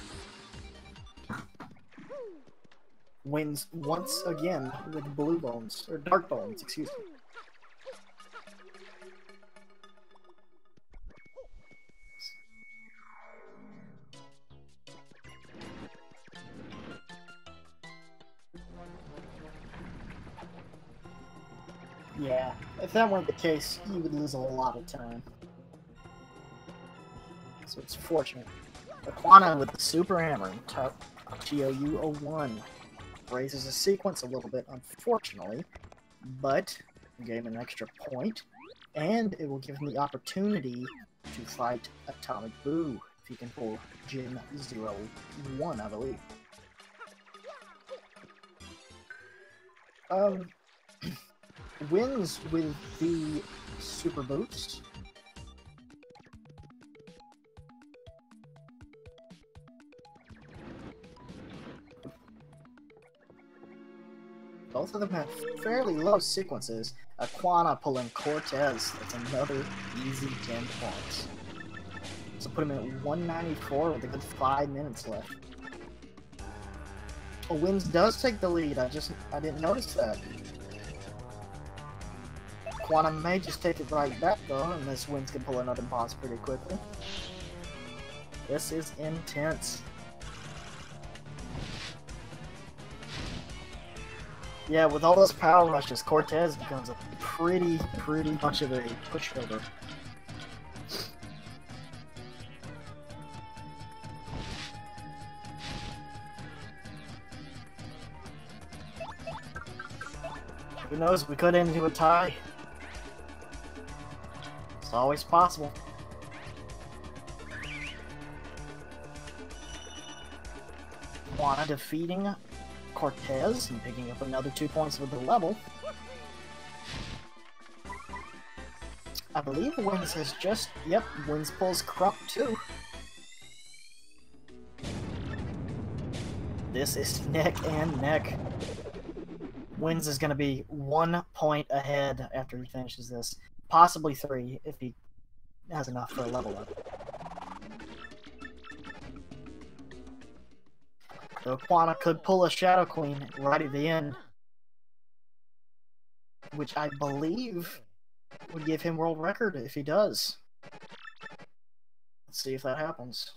Wins once again with blue bones, or dark bones, excuse me. Yeah, if that weren't the case, you would lose a lot of time. So it's fortunate. Aquana with the Super Hammer, top TOU-01. Raises the sequence a little bit, unfortunately, but gave him an extra point, and it will give him the opportunity to fight Atomic Boo if he can pull Gym 01, I believe. Wins with the Super Boots. Both of them have fairly low sequences. Aquana pulling Cortez. That's another easy 10 points. So put him at 194 with a good 5 minutes left. Wins does take the lead. I didn't notice that. Aquana may just take it right back though, unless Wins can pull another boss pretty quickly. This is intense. Yeah, with all those power rushes, Cortez becomes a pretty much of a pushover. Who knows, we could end into a tie. It's always possible. Aquana defeating Cortez and picking up another 2 points with the level. I believe Wins has just, yep, Wins pulls Crump too. This is neck and neck. Wins is going to be 1 point ahead after he finishes this. Possibly 3 if he has enough for a level up. So Aquana could pull a Shadow Queen right at the end, which I believe would give him world record if he does. Let's see if that happens.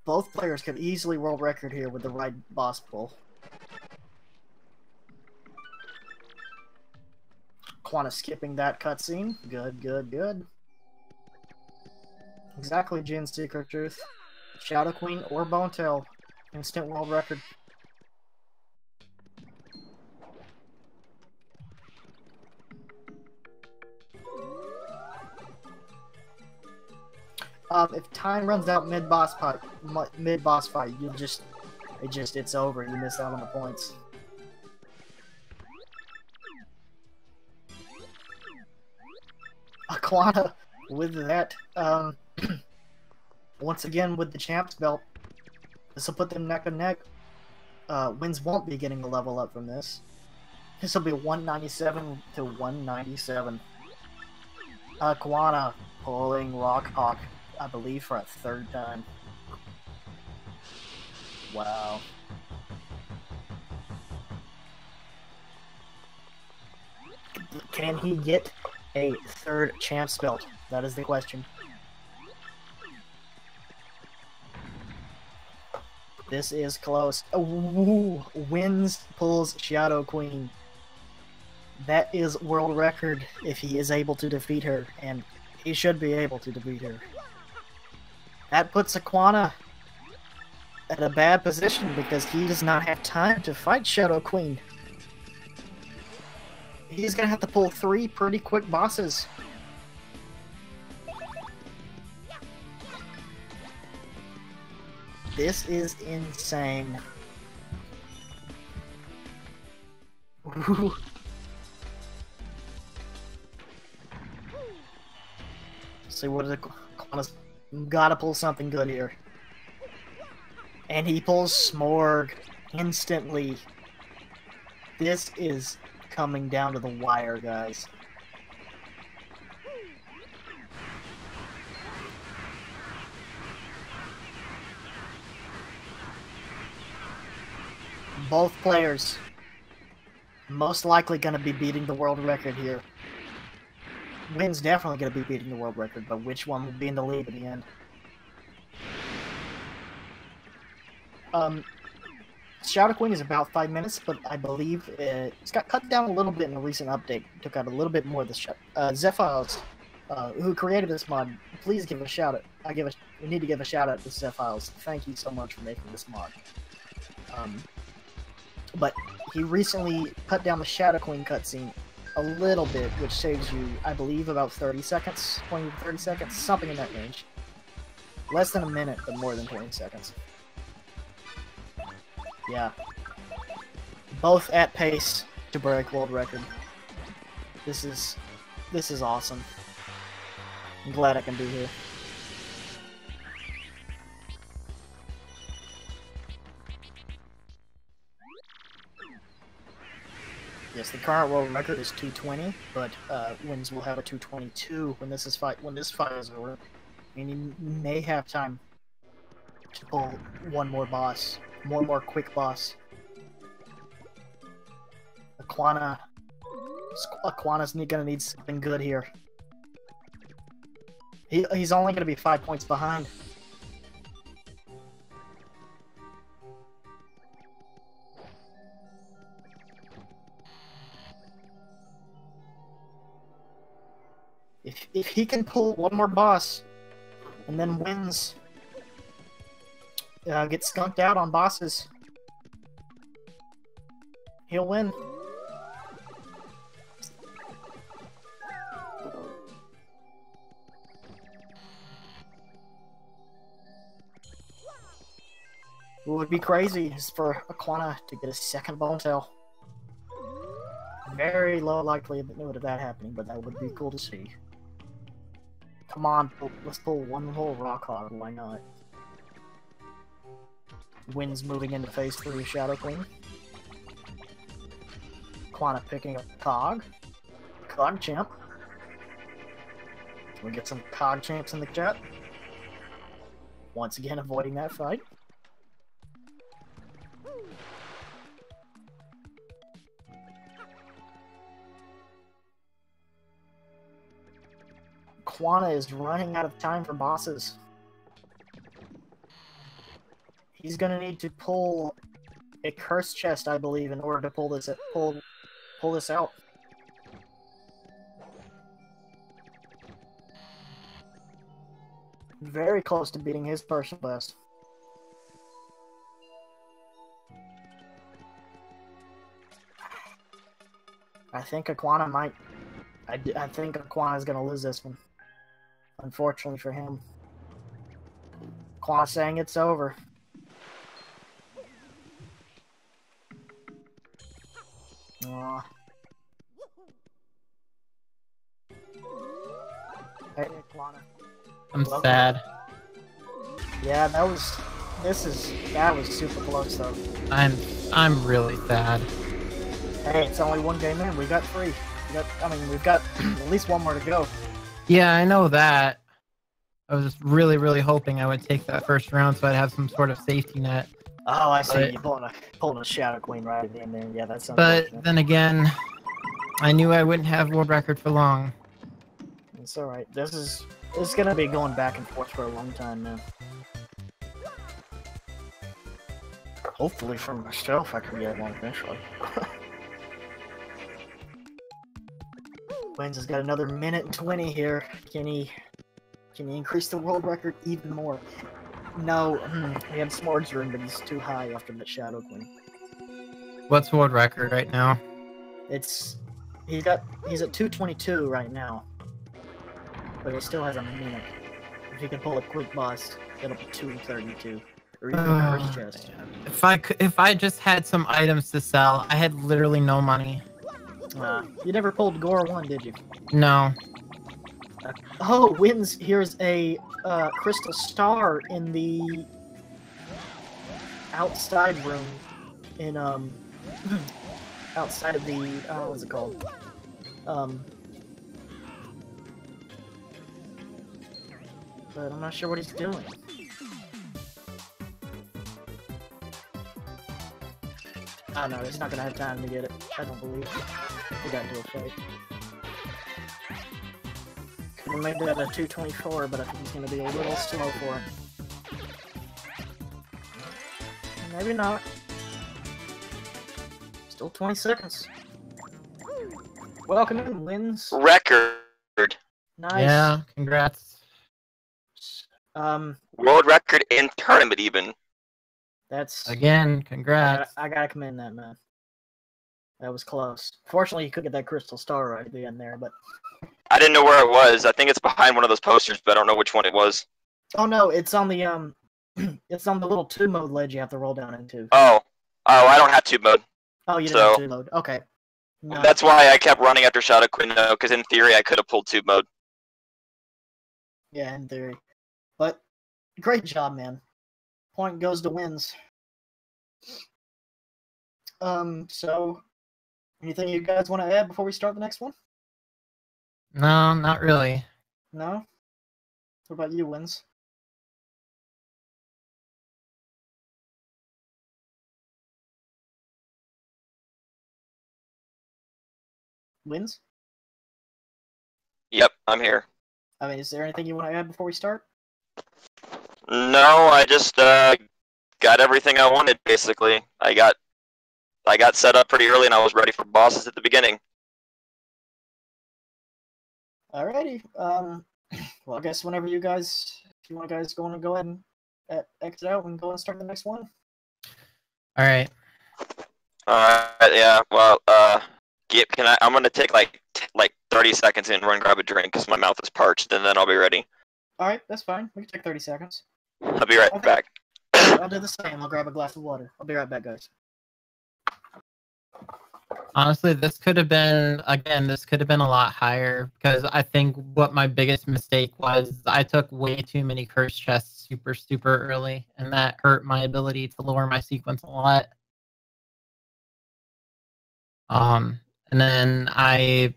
Both players could easily world record here with the right boss pull. Aquana skipping that cutscene. Good, good, good. Exactly, Jin's secret truth. Shadow Queen or Bonetail. Instant world record. If time runs out mid-boss fight, you'll it's over. You miss out on the points. Aquana with that, once again with the champ's belt. This will put them neck and neck. Wins won't be getting a level up from this. This will be 197 to 197. Aquana pulling Rock Hawk, I believe, for a third time. Wow. Can he get a third champ's belt? That is the question. This is close. Ooh, wins, pulls Shadow Queen. That is world record if he is able to defeat her, and he should be able to defeat her. That puts Aquana at a bad position because he does not have time to fight Shadow Queen. He's gonna have to pull 3 pretty quick bosses. This is insane. Ooh. See what is it? Aquana's gotta pull something good here. And he pulls Smorg instantly. This is coming down to the wire, guys. Both players most likely going to be beating the world record here. Win's definitely going to be beating the world record, but which one will be in the lead at the end? Shadow Queen is about 5 minutes, but I believe it's got cut down a little bit in a recent update. Took out a little bit more of the shot. Zephiles, who created this mod, please give a shout out. We need to give a shout out to Zephiles. Thank you so much for making this mod. But he recently cut down the Shadow Queen cutscene a little bit, which saves you, I believe, about 30 seconds, 20 to 30 seconds, something in that range. Less than a minute, but more than 20 seconds. Yeah. Both at pace to break world record. This is awesome. I'm glad I can be here. Yes, the current world record is 220, but Wins will have a 222 when this fight is over. I mean, he may have time to pull one more boss, one more quick boss. Aquana's gonna need something good here. He's only gonna be 5 points behind. If he can pull one more boss, and then Wins, get skunked out on bosses, he'll win. What would be crazy is for Aquana to get a second Bonetail. Very low likelihood of that happening, but that would be cool to see. Come on, let's pull one whole Rock Hog, why not? Wins moving into phase 3 of Shadow Queen. Aquana picking up Cog. Cog Champ. Can we get some Cog Champs in the chat? Once again, avoiding that fight. Aquana is running out of time for bosses. He's gonna need to pull a curse chest, I believe, in order to pull this out. very close to beating his personal best. I think Aquana might... I think Aquana's gonna lose this one. Unfortunately for him. Aquana saying it's over. Aw. Hey, Aquana. I'm sad. Yeah, that was super close though. I'm really sad. Hey, it's only one game in. We got 3. We've got at least one more to go. Yeah, I know that. I was just really, really hoping I would take that first round so I'd have some sort of safety net. Oh, I see. But, You pulling a Shadow Queen right at the end there. Yeah, that's but unfortunate. then again, I knew I wouldn't have world record for long. It's alright. This is gonna be going back and forth for a long time now. Hopefully for myself I can get one eventually. Wins has got another minute and 20 here. Can he increase the world record even more? No, he had Smorg's room, but he's too high after that Shadow Queen. What's world record right now? He's at 222 right now. But he still has a minute. If he can pull a quick bust, it'll be 232. Or even a curse chest. If I just had some items to sell, I had literally no money. You never pulled Gore 1, did you? No. Oh, Wins, here's a crystal star in the outside room in outside of the what's it called? But I'm not sure what he's doing. Oh no, he's not gonna have time to get it. I don't believe it. We gotta do a fight. Could have made that a 224, but I think he's gonna be a little slow for it. Maybe not. Still 20 seconds. Welcome in, Wins. Record. Nice. Yeah, congrats. World record in tournament even. That's... Again, congrats. I gotta commend that, man. That was close. Fortunately, you could get that crystal star right at the end there, but... I didn't know where it was. I think it's behind one of those posters, but I don't know which one it was. Oh no, it's on the, it's on the little tube mode ledge you have to roll down into. Oh, I don't have tube mode. Oh, you didn't have tube mode. Okay. No. That's why I kept running after Shadow Queen, because in theory I could have pulled tube mode. Yeah, in theory. But, great job, man. Point goes to Wins. So, anything you guys want to add before we start the next one? No, not really. No? What about you, Wins? Wins? Yep, I'm here. I mean, is there anything you want to add before we start? No, I just got everything I wanted, basically. I got set up pretty early and I was ready for bosses at the beginning. Alrighty. Well, I guess whenever you guys, if you want guys go ahead and exit out and go and start the next one. Alright. Alright, yeah, well, I'm gonna take like 30 seconds and run grab a drink because my mouth is parched, and then I'll be ready. Alright, that's fine. We can take 30 seconds. I'll be right back. I'll do the same. I'll grab a glass of water. I'll be right back, guys. Honestly, this could have been a lot higher, because I think what my biggest mistake was, I took way too many curse chests super early, and that hurt my ability to lower my sequence a lot. And then I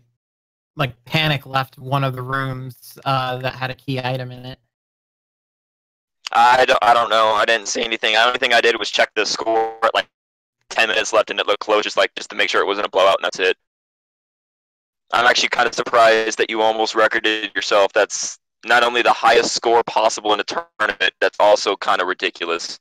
panic left one of the rooms that had a key item in it. I don't know. I didn't see anything. The only thing I did was check the score at like 10 minutes left, and it looked close, just to make sure it wasn't a blowout, and that's it. I'm actually kind of surprised that you almost recorded yourself. That's not only the highest score possible in a tournament, that's also kind of ridiculous.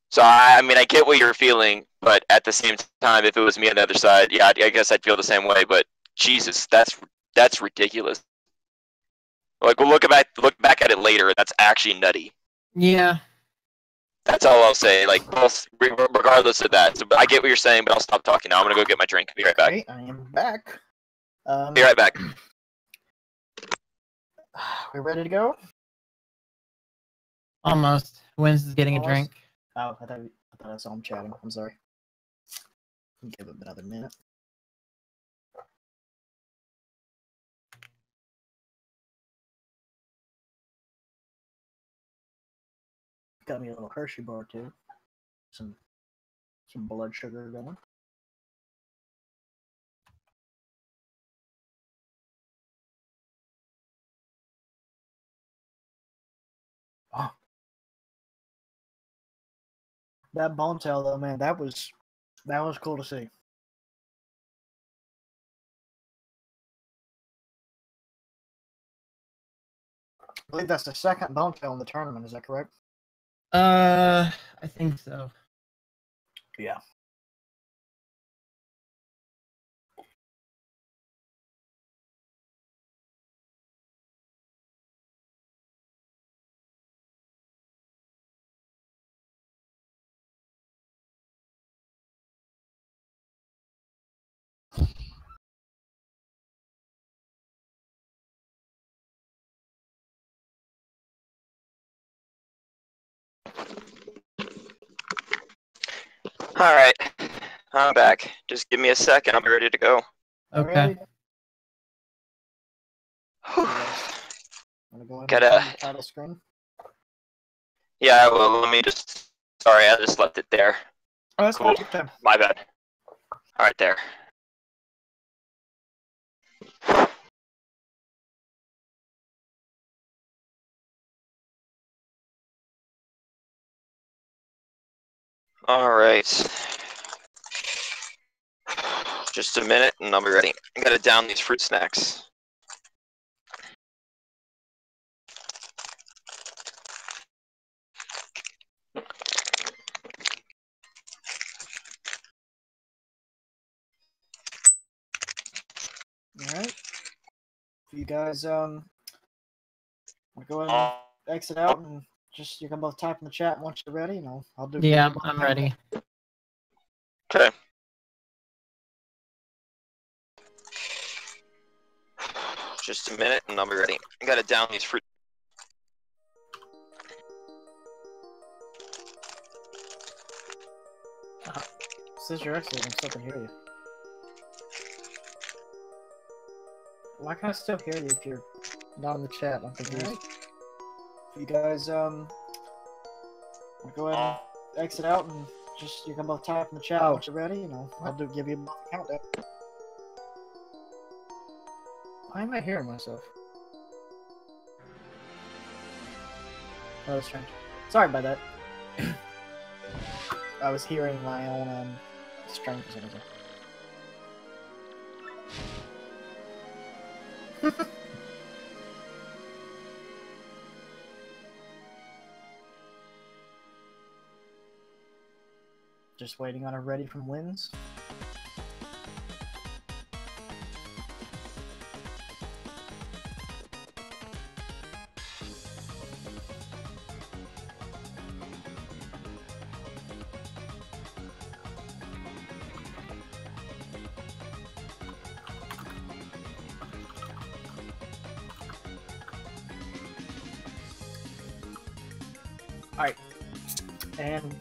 So, I mean, I get what you're feeling, but at the same time, if it was me on the other side, yeah, I guess I'd feel the same way, but Jesus, that's ridiculous. Like, we'll look back at it later. That's actually nutty. Yeah. That's all I'll say. Like, both, regardless of that. So I get what you're saying, but I'll stop talking now. I'm gonna go get my drink. Be right back. Okay, I am back. Be right back. We ready to go? Almost. Wynn's is getting Almost? a drink. Oh, I thought I saw him chatting. I'm sorry. Give him another minute. Got me a little Hershey bar too. Some blood sugar going. Oh. That bone tail though, man, that was cool to see. I believe that's the second bone tail in the tournament, is that correct? I think so. Yeah. Alright. I'm back. Just give me a second. I'll be ready to go. Okay. Wanna go ahead Gotta- and turn the title screen? Yeah, well, let me just... Sorry, I just left it there. Oh, that's Cool. fine. Take your time. My bad. Alright, there. Alright. Just a minute and I'll be ready. I gotta down these fruit snacks. Alright. You guys wanna go ahead and exit out and just you can both type in the chat once you're ready, and I'll do Yeah, I'm ready. Okay. Just a minute and I'll be ready. I gotta down these fruit. Says you're exiting, I still can hear you. Why can I still hear you if you're not in the chat? I'm confused. Right. You guys wanna go ahead and exit out and just you can both type in the chat once you're ready, I'll give you a countdown. Why am I hearing myself? Oh, that's strange. Sorry about that. I was hearing my own strange for some reason. Just waiting on a ready from Wins. Alright. And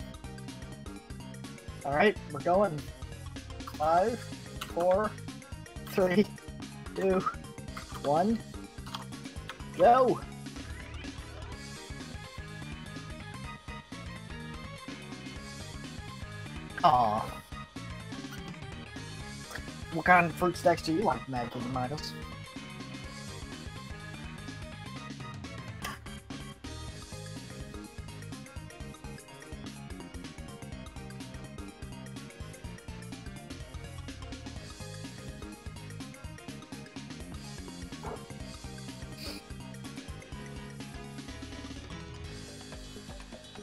alright, we're going. 5, 4, 3, 2, 1. Go! Aww. What kind of fruit stacks do you like, Mad King Midas?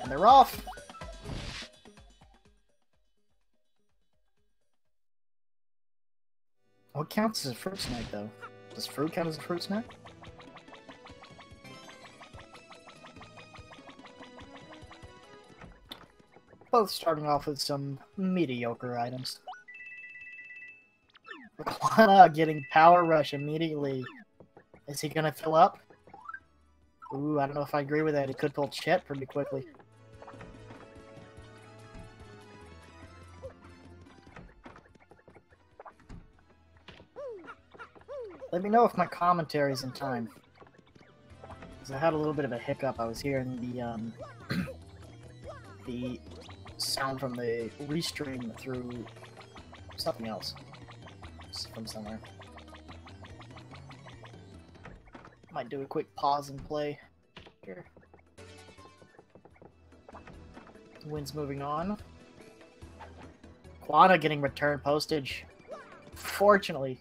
And they're off! What counts as a fruit snack, though? Does fruit count as a fruit snack? both starting off with some mediocre items. Aquana getting Power Rush immediately. Is he gonna fill up? Ooh, I don't know if I agree with that. He could pull Chet pretty quickly. Let me know if my commentary is in time. Because I had a little bit of a hiccup. I was hearing the, the sound from the restream through something else. From somewhere. Might do a quick pause and play. Here. Wind's moving on. Aquana getting return postage. Fortunately.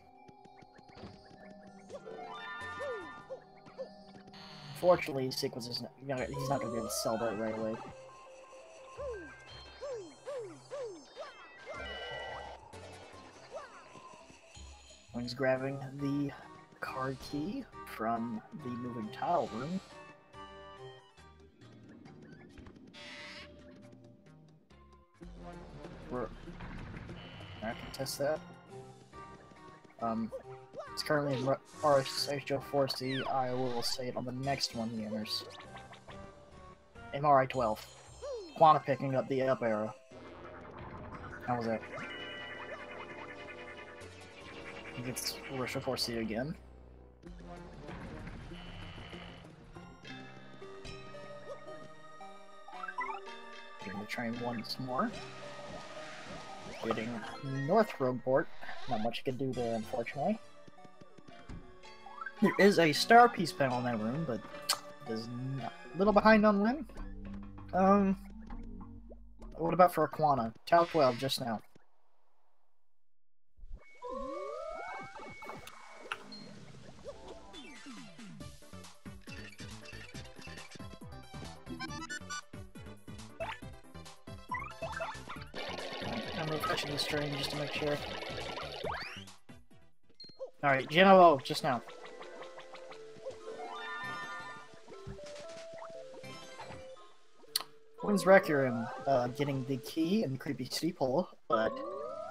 Fortunately, Sequence is not, he's not going to be able to sell that right away. When he's grabbing the card key from the moving tile room. I can test that. It's currently in RSHO 4C. I will say it on the next one he enters. MRI 12. Aquana picking up the up arrow. How was that? He gets RSHO 4C again. Getting the train once more. Getting North Roadport. Not much you can do there, unfortunately. There is a star piece panel in that room, but is a little behind on win. What about for Aquana? Tau 12 just now. I'm refreshing the stream just to make sure. Alright, Genoa just now. Wins Requiem, getting the key and creepy steeple, but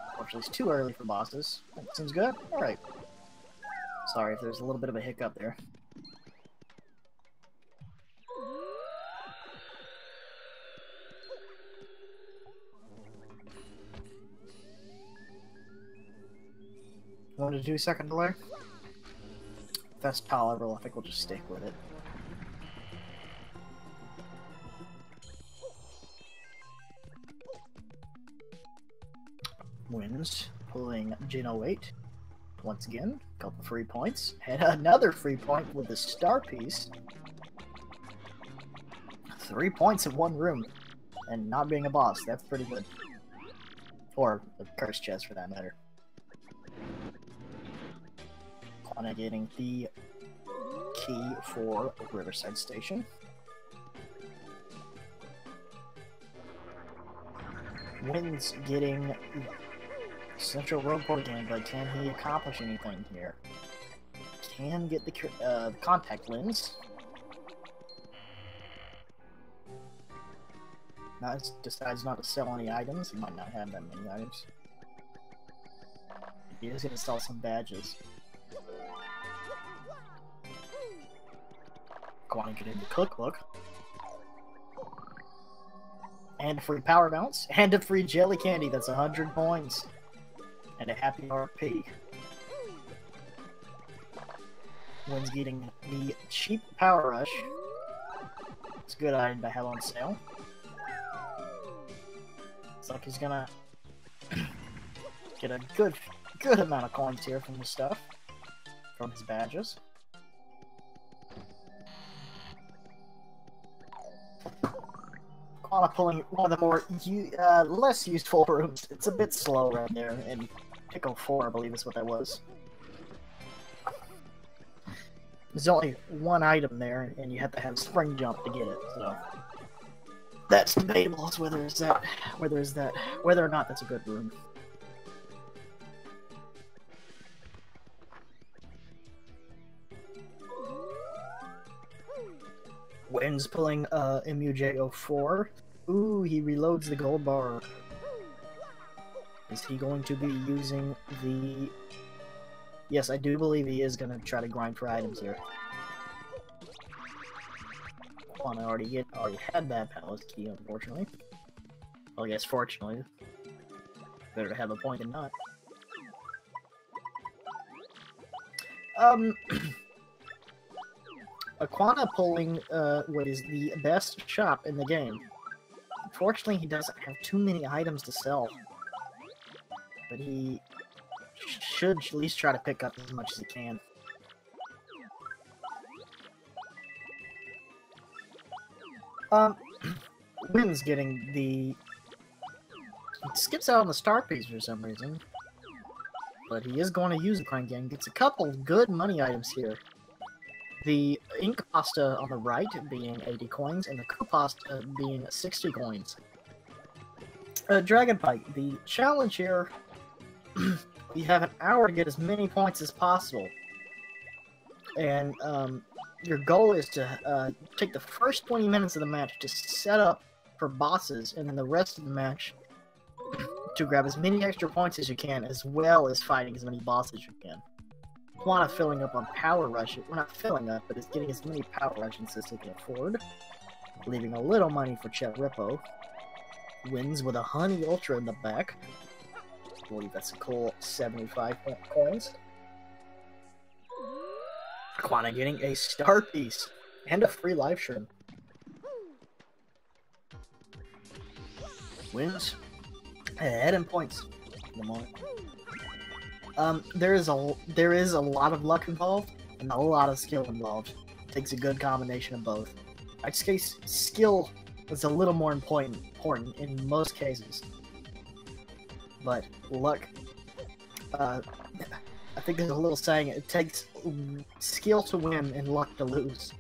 unfortunately it's too early for bosses. Seems good? Alright. Sorry if there's a little bit of a hiccup there. One to 2 second delay. If that's tolerable, I think we'll just stick with it. Wins, pulling Gen 08. Once again, a couple free points. And another free point with the star piece. 3 points in one room. And not being a boss, that's pretty good. Or a curse chest for that matter. Aquana getting the key for Riverside Station. Wins getting Central Roadport again, but can he accomplish anything here? Can get the contact lens. Now decides not to sell any items. He might not have that many items. He is going to sell some badges. Aquana getting the cookbook. And a free power bounce. And a free jelly candy. That's 100 points. And a happy RP. Wins getting the cheap power rush. It's a good item to have on sale. Looks like he's gonna get a good amount of coins here from his stuff. From his badges. Aquana pulling one of the more less useful rooms. It's a bit slow right there, and Pickle 4, I believe is what that was. There's only one item there, and you have to have Spring Jump to get it, so that's debatable as whether or not that's a good room. Wins pulling MUJ04. Ooh, he reloads the gold bar. Is he going to be using the... Yes, I do believe he is going to try to grind for items here. Aquana already had that palace key, unfortunately. Well, I guess fortunately. Better to have a point than not. Aquana pulling what is the best shop in the game. Unfortunately, he doesn't have too many items to sell. But he should at least try to pick up as much as he can. Wynn's getting the... He skips out on the star piece for some reason. But he is going to use the crank gang. Gets a couple good money items here. The ink pasta on the right being 80 coins, and the coup pasta being 60 coins. Dragon Pike, the challenge here, you have an hour to get as many points as possible. And your goal is to take the first 20 minutes of the match to set up for bosses, and then the rest of the match to grab as many extra points as you can, as well as fighting as many bosses as you can. Aquana filling up on power rushes. We're not filling up, but it's getting as many power rushes as he can afford. Leaving a little money for Chet Rippo. Wins with a Honey Ultra in the back. I believe that's a cool 75 coins. Aquana getting a star piece and a free live stream. Wins ahead in points at the moment. There is a lot of luck involved and a lot of skill involved. It takes a good combination of both. I'd say skill is a little more important in most cases, but luck. I think there's a little saying: it takes skill to win and luck to lose.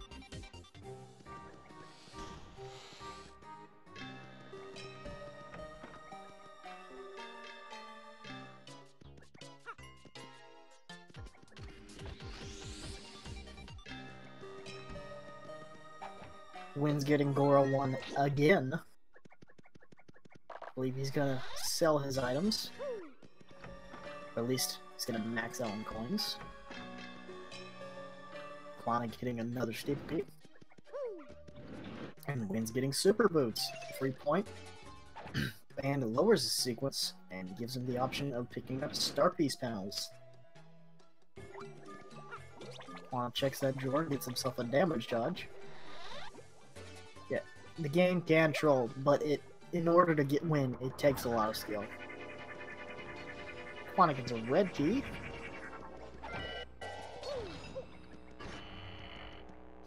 Wynn's getting Goro 1 again. I believe he's gonna sell his items. Or at least he's gonna max out on coins. Aquana getting another steep peak. And Wynn's getting super boots. 3 point. And lowers the sequence and gives him the option of picking up star piece panels. Aquana checks that drawer and gets himself a damage dodge. Yeah, the game can troll, but in order to win, it takes a lot of skill. Aquana gets a red key.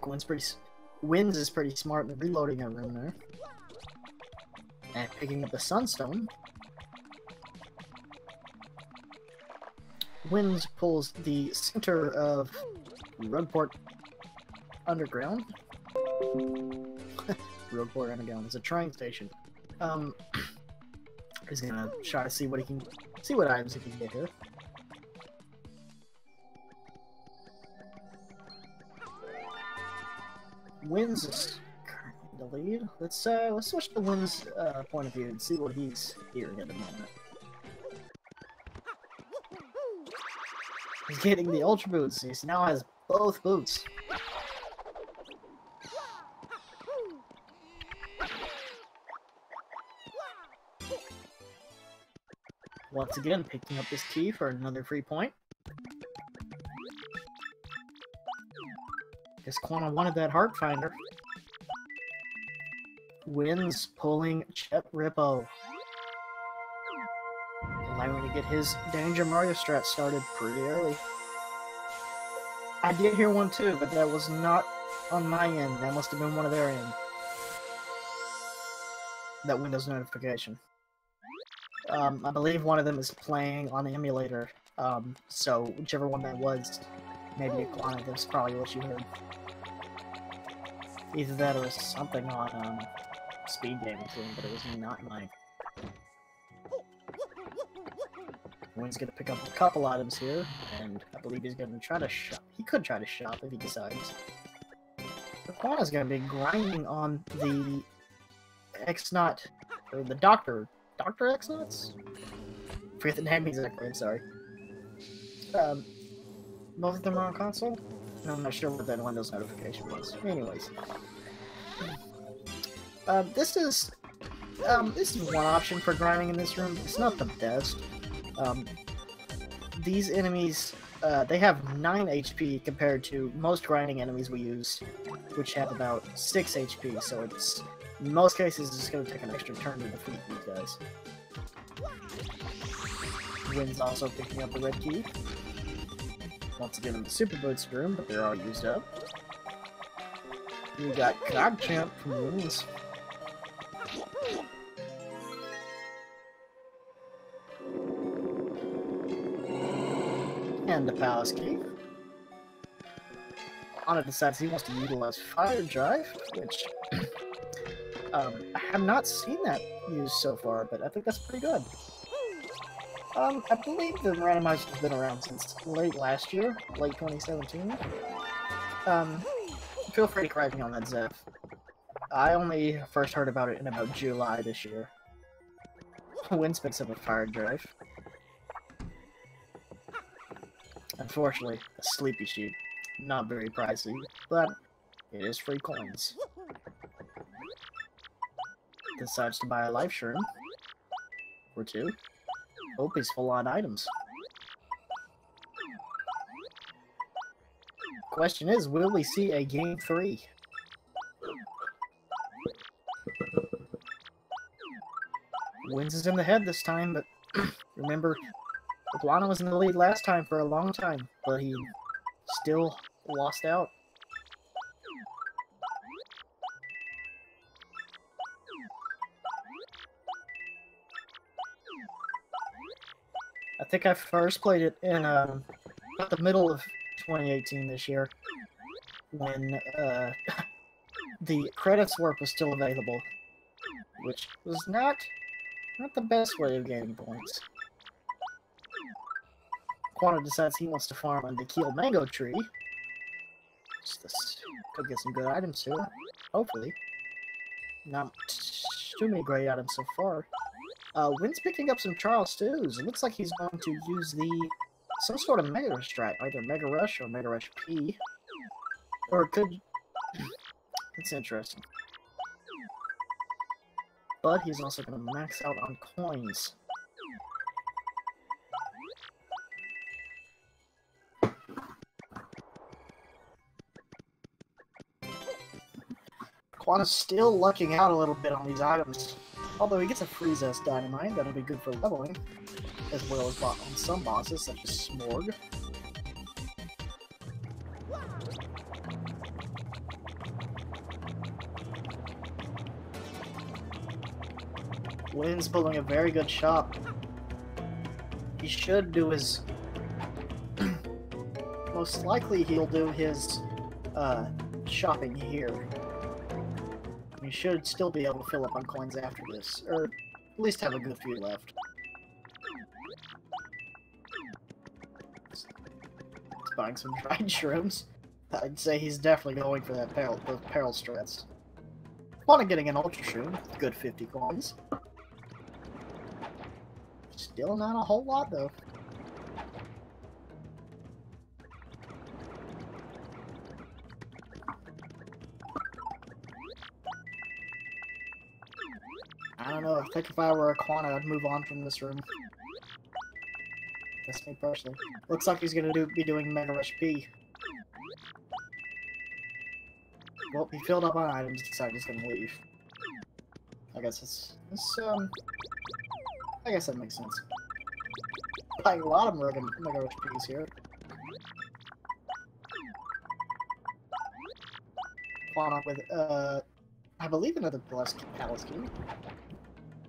Wynn's is pretty smart in reloading a room there. And picking up the sunstone. Wynn's pulls the center of Roadport Underground. Roadport Underground is a train station. He's gonna try to see what items he can get here. Wynn's is currently the lead. Let's switch to Wynn's point of view and see what he's hearing at the moment. He's getting the Ultra Boots. He now has both boots. Once again, picking up this key for another free point. Guess Aquana wanted that heart finder. Wynn's pulling Chet Rippo. Allowing to get his Danger Mario strat started pretty early. I did hear one too, but that was not on my end. That must have been one of their end. That Windows notification. I believe one of them is playing on the emulator, so whichever one that was, maybe Aquana, that's probably what you heard. Either that or something on speed gaming too, but it was not mine. Wynn's gonna pick up a couple items here, and I believe he's gonna try to shop. He could try to shop if he decides. Aquana's gonna be grinding on the X-Naught, or the Dr. X-Naughts? Forget the name exactly, I'm sorry. Both of them are on console? I'm not sure what that Windows notification was. Anyways. This is one option for grinding in this room. It's not the best. These enemies, they have 9 HP compared to most grinding enemies we use, which have about 6 HP, so it's, in most cases, it's just going to take an extra turn to defeat these guys. Wynn's also picking up a red key. Once again in the Super Boots room, but they're all used up. We got Garchomp from Wynn's. And the Palace Key. Aquana decides he wants to utilize Fire Drive, which I have not seen that used so far, but I think that's pretty good. I believe the Randomizer has been around since late last year, late 2017. Feel free to correct me on that, Zeph. I only first heard about it in about July this year. Wynn's picks up a Fire Drive. Unfortunately, a Sleepy Sheep. Not very pricey, but it is free coins. Decides to buy a Life Shroom. Or 2. Hope he's full on items. Question is, will we see a Game 3? Wynn's is in the head this time, but remember, Aquana was in the lead last time for a long time, but he still lost out. I think I first played it in about the middle of 2018 this year, when the credits warp was still available, which was not the best way of gaining points. Aquana decides he wants to farm on the Keel Mango Tree. Could get some good items here, hopefully. Not too many great items so far. Wynn's picking up some Charles Stews. It looks like he's going to use some sort of Mega Rush strat, either Mega Rush or Mega Rush P. Or it could... It's interesting. But he's also going to max out on coins. Aquana's still lucking out a little bit on these items. Although he gets a Freeze-S Dynamite, that'll be good for leveling, as well as on some bosses, such as Smorg. Wynn's pulling a very good shot. He should do his... Most likely he'll do his shopping here. You should still be able to fill up on coins after this, or at least have a good few left. He's buying some dried shrooms. I'd say he's definitely going for that those peril strats. Aquana getting an Ultra Shroom, good 50 coins. Still not a whole lot though. I don't know, I think if I were Aquana, I'd move on from this room. That's me personally. Looks like he's gonna be doing Mega Rush P. Well, he filled up on items, decided he's gonna leave. I guess I guess that makes sense. Buying a lot of Mega Rush P's here. Aquana with, I believe another Palace Key.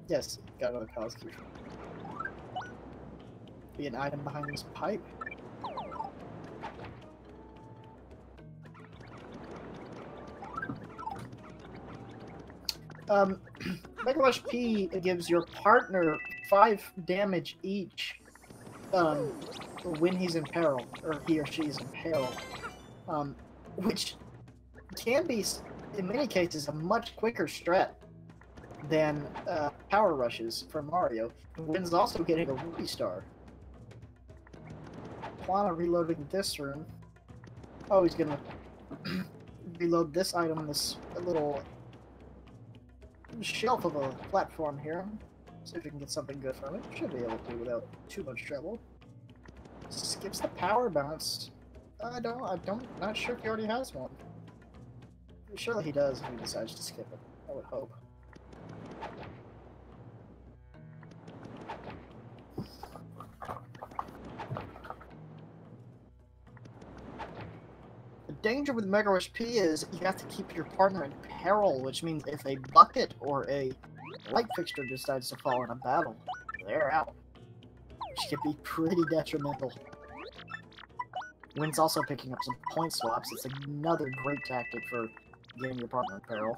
Yes, got another Palace Key. Be an item behind this pipe. Mega Rush P gives your partner 5 damage each when he's in peril, or he or she is in peril, which can be, in many cases, a much quicker strat than Power Rushes from Mario. Wynn's also getting a Ruby Star. Aquana reloading this room. Oh, he's gonna reload this item, this little shelf of a platform here. See if we can get something good from it. Should be able to without too much trouble. Skips the power bounce. Not sure if he already has one. Surely he does if he decides to skip it. I would hope. The danger with Mega Rush P is you have to keep your partner in peril, which means if a bucket or a light fixture decides to fall in a battle, they're out. Which can be pretty detrimental. Wynn's also picking up some point swaps. It's another great tactic for getting your partner in peril.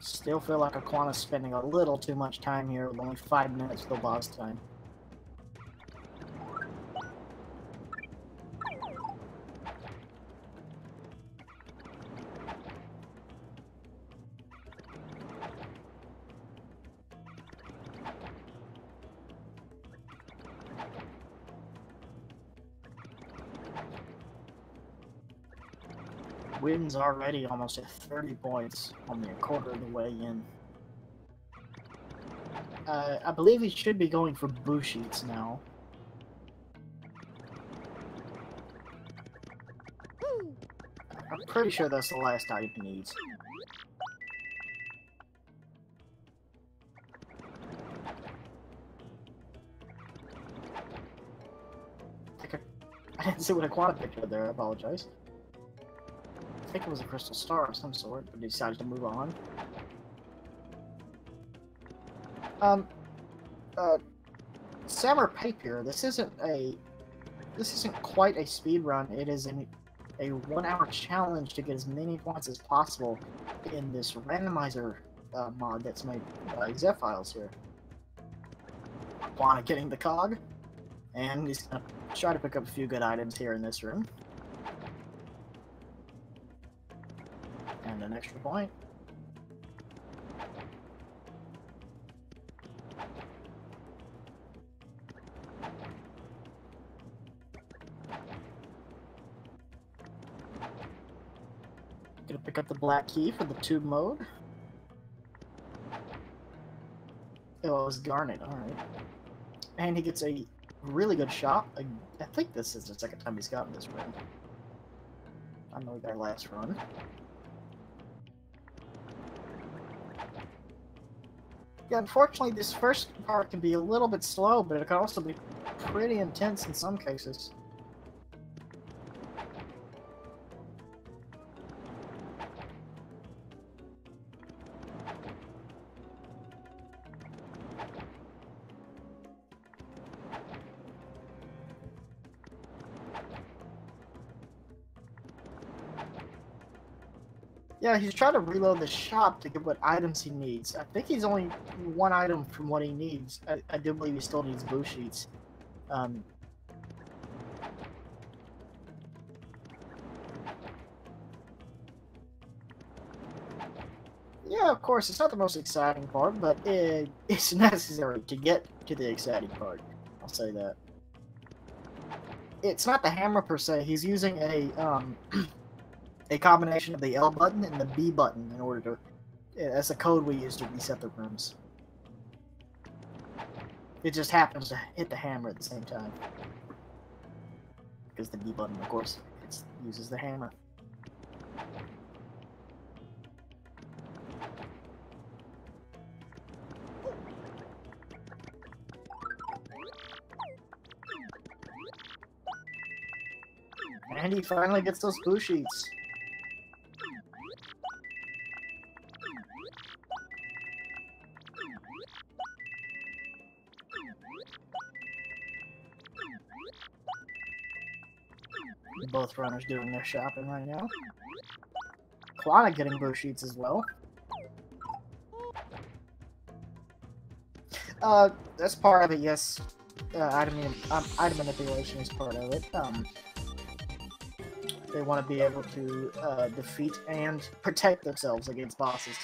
Still feel like Aquana's spending a little too much time here with only 5 minutes till boss time. Wynn's already almost at 30 points, only a quarter of the way in. I believe he should be going for boo sheets now. I'm pretty sure that's the last item he needs. I didn't see what Aquana picked up there, I apologize. I think it was a crystal star of some sort, but he decided to move on. Samurai Papier, this isn't quite a speed run. It is a 1-hour challenge to get as many points as possible in this randomizer mod that's made by Zephiles here. Aquana getting the cog, and he's gonna try to pick up a few good items here in this room. And an extra point. Gonna pick up the black key for the tube mode. Oh, it was Garnet, alright. And he gets a really good shot. I think this is the second time he's gotten this run. I know their last run. Yeah, unfortunately, this first part can be a little bit slow, but it can also be pretty intense in some cases. Yeah, he's trying to reload the shop to get what items he needs. I think he's only 1 item from what he needs. I do believe he still needs boo sheets. Yeah, of course, it's not the most exciting part, but it's necessary to get to the exciting part. I'll say that. It's not the hammer per se. He's using a combination of the L button and the B button in order to... That's a code we use to reset the rooms. It just happens to hit the hammer at the same time. Because the B button, of course, uses the hammer. And he finally gets those boo sheets. Both runners doing their shopping right now. Aquana getting boo sheets as well. That's part of it, yes. Item manipulation is part of it. They want to be able to defeat and protect themselves against bosses.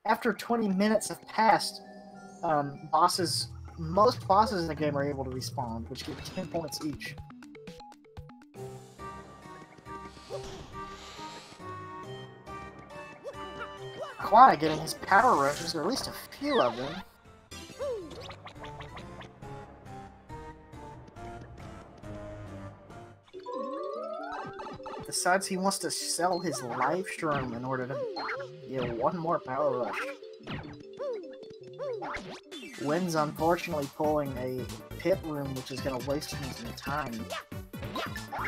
After 20 minutes have passed, most bosses in the game are able to respawn, which give 10 points each. Aquana getting his power rushes, or at least a few of them. Decides he wants to sell his life shroom in order to get one more power rush. Wynn's unfortunately pulling a pit room, which is going to waste him some time.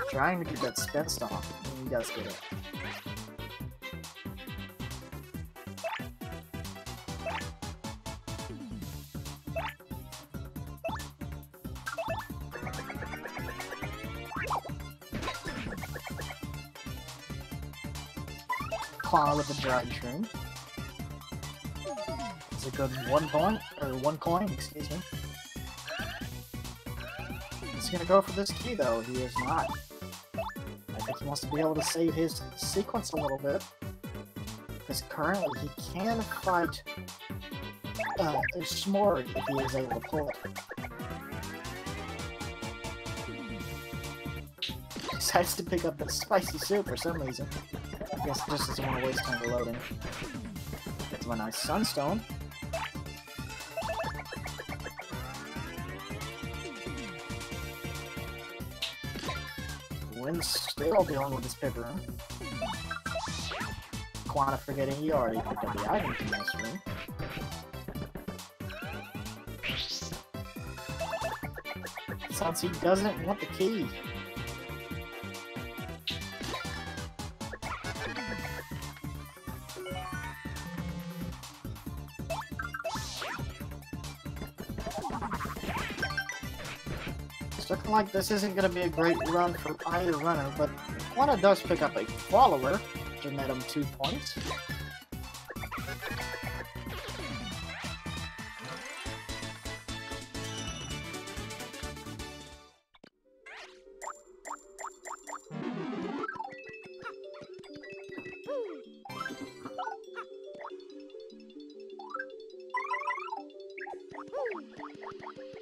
Trying to get that spin stop, and he does get it. Aquana with the dry shroom. It's a good 1 point, or 1 coin, excuse me. He's gonna go for this key though, he is not. I think he wants to be able to save his sequence a little bit. Because currently he can fight Smorg if he is able to pull it. Decides to pick up the spicy soup for some reason. I guess just doesn't want to waste time reloading. Gets my nice sunstone. Wynn's still dealing with his pit room. Aquana forgetting he already picked up the item from this room. Sounds he doesn't want the key. It's looking like this isn't going to be a great run for either runner, but Aquana does pick up a follower to net him 2 points.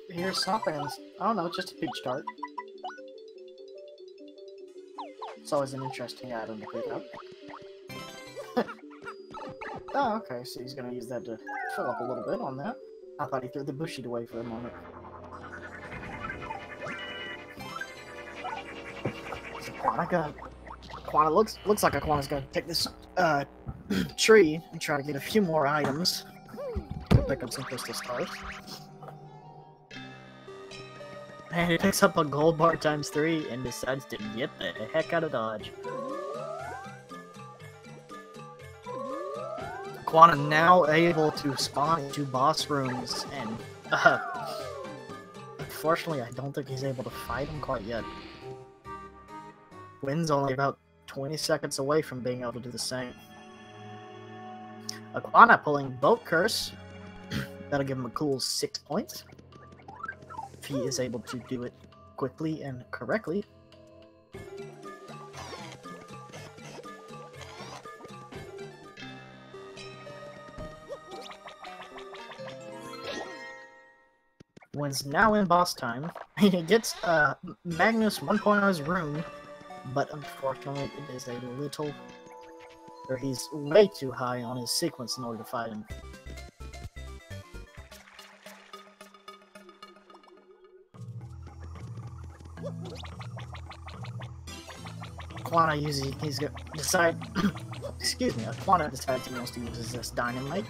Here's something. I don't know, just a peach tart. It's always an interesting item to pick up. Oh, okay, so he's gonna use that to fill up a little bit on that. I thought he threw the bush sheet away for a moment. So Aquana looks like Aquana's gonna take this tree and try to get a few more items. Go pick up some crystal stars. And he picks up a gold bar ×3 and decides to get the heck out of Dodge. Aquana now able to spawn into boss rooms, and unfortunately I don't think he's able to fight him quite yet. Wynn's only about 20 seconds away from being able to do the same. Aquana pulling Boat Curse. That'll give him a cool 6 points. If he is able to do it quickly and correctly. Wynn's now in boss time. He gets Magnus 1.0's room, but unfortunately it is a little... or he's way too high on his sequence in order to fight him. Aquana he's gonna decide excuse me, Aquana decides he wants to use this dynamite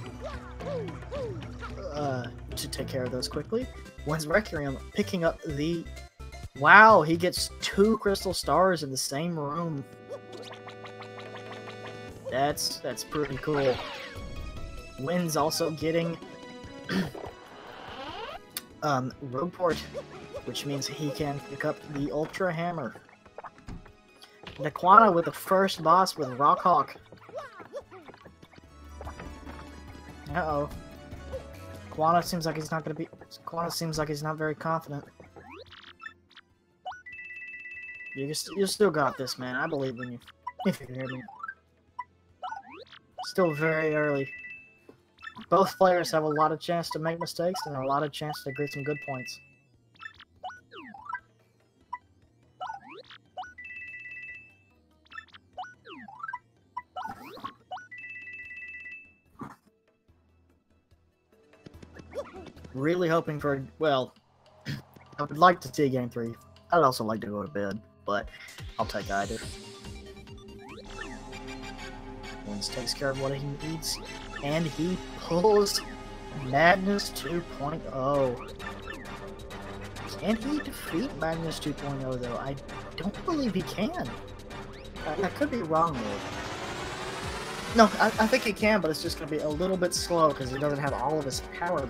to take care of those quickly. Wynn's Requiem picking up the... Wow, he gets 2 crystal stars in the same room. That's pretty cool. Wynn's also getting Rogueport, which means he can pick up the Ultra Hammer. Aquana with the first boss with Rockhawk. Uh-oh. Aquana seems like he's not gonna be. Aquana seems like he's not very confident. You still got this, man. I believe in you. If you can hear me. Still very early. Both players have a lot of chance to make mistakes and a lot of chance to get some good points. Really hoping for, well, I would like to see Game 3. I'd also like to go to bed, but I'll take either. Wins takes care of what he needs, and he pulls Magnus 2.0. Can he defeat Magnus 2.0 though? I don't believe he can. I could be wrong though. No, I think he can, but it's just going to be a little bit slow because he doesn't have all of his power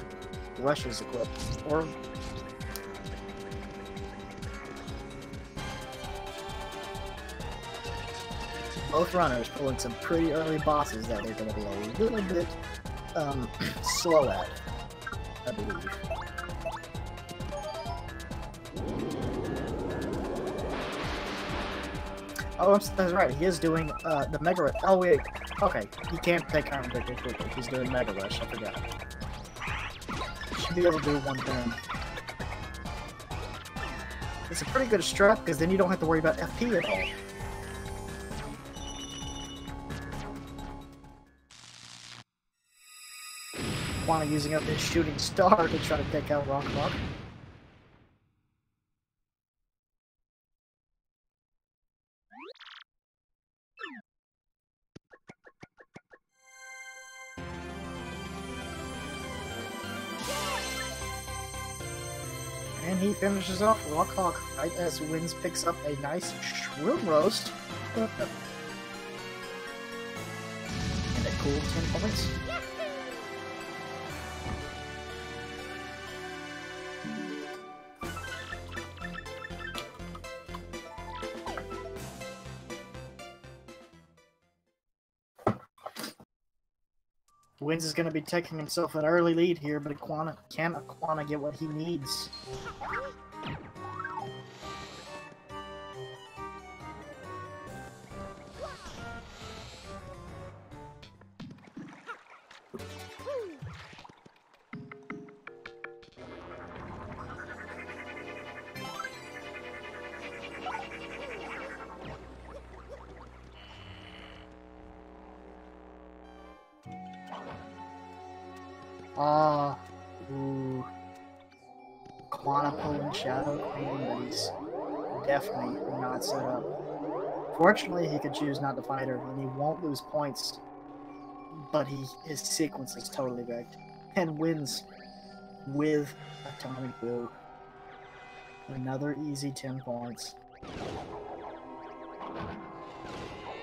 rushes equipped. Or both runners pulling some pretty early bosses that they're going to be a little bit slow at, I believe. Oh, that's right. He is doing the Mega Rush. Oh wait, okay. He can't take Iron Victor quickly. He's doing Mega Rush. I forgot. Should be able to do one thing. It's a pretty good strat because then you don't have to worry about FP at all. Aquana using up his shooting star to try to take out Rock. And he finishes off Rock right as Winds picks up a nice shroom roast. And a cool 10 points. Winds is going to be taking himself an early lead here, but can Aquana get what he needs? Ooh. Aquana pulling Shadow Queen, but he's definitely not set up. Fortunately, he could choose not to fight her, and he won't lose points. But his sequence is totally wrecked. And wins with Atomic Blue. Another easy 10 points.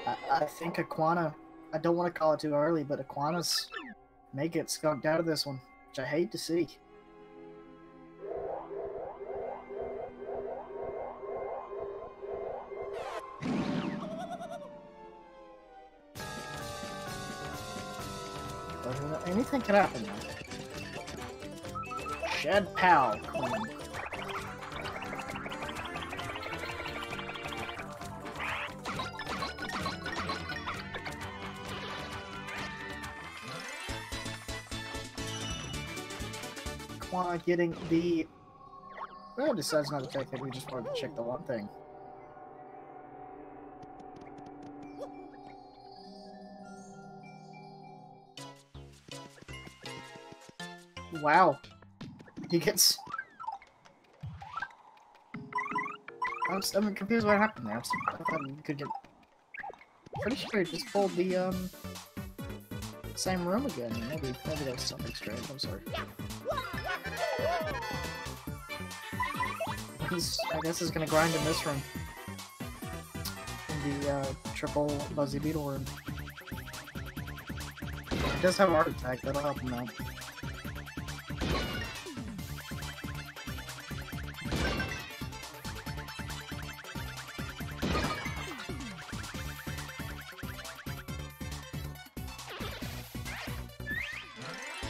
I think Aquana, I don't want to call it too early, but Aquana's may get skunked out of this one, which I hate to see. But anything can happen now. Shed Pal Queen. Aquana getting the... Well, decides not to take it, we just wanted to check the one thing. Wow. He gets... I'm confused what happened there. I thought he could get... Pretty sure he just pulled the, same room again. Maybe that was something strange. I'm sorry. I guess he's gonna grind in this room. In the triple Buzzy Beetle room. He does have Art Attack, that'll help him out.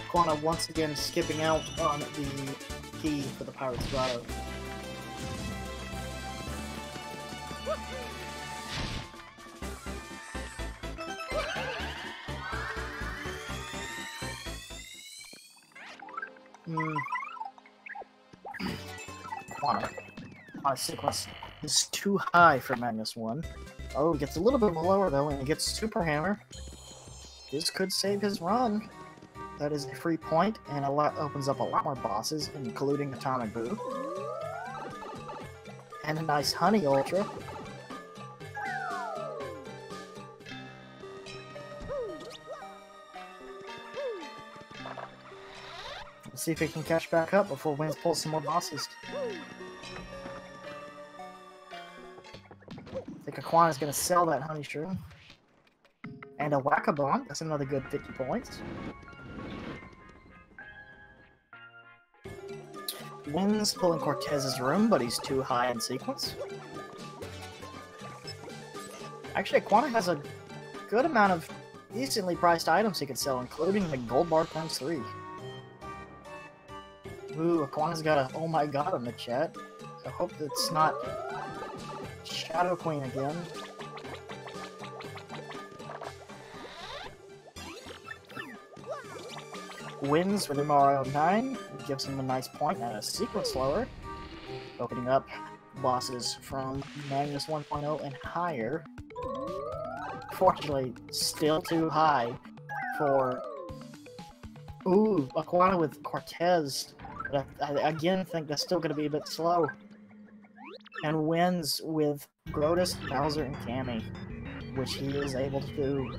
Aquana once again skipping out on the key for the Pirate's Grotto. Aquana sequence is too high for -1. Oh, he gets a little bit lower though, and he gets Super Hammer. This could save his run. That is a free point, and opens up a lot more bosses, including Atomic Boo. And a nice Honey Ultra. Let's see if he can catch back up before Winds pulls some more bosses. I think Aquana's gonna sell that Honey Shroom. And a Whack-A-Bomb, that's another good 50 points. Winds pulling Cortez's room, but he's too high in sequence. Actually, Aquana has a good amount of decently priced items he could sell, including the Gold Bar ×3. Ooh, Aquana's got a oh my god in the chat. I hope it's not Shadow Queen again. Wins with Mario 9, gives him a nice point and a sequence slower, opening up bosses from -1.0 and higher. Fortunately, still too high for Aquana with Cortez. But I again think that's still going to be a bit slow. And wins with Grotus, Bowser, and Cammy, which he is able to do.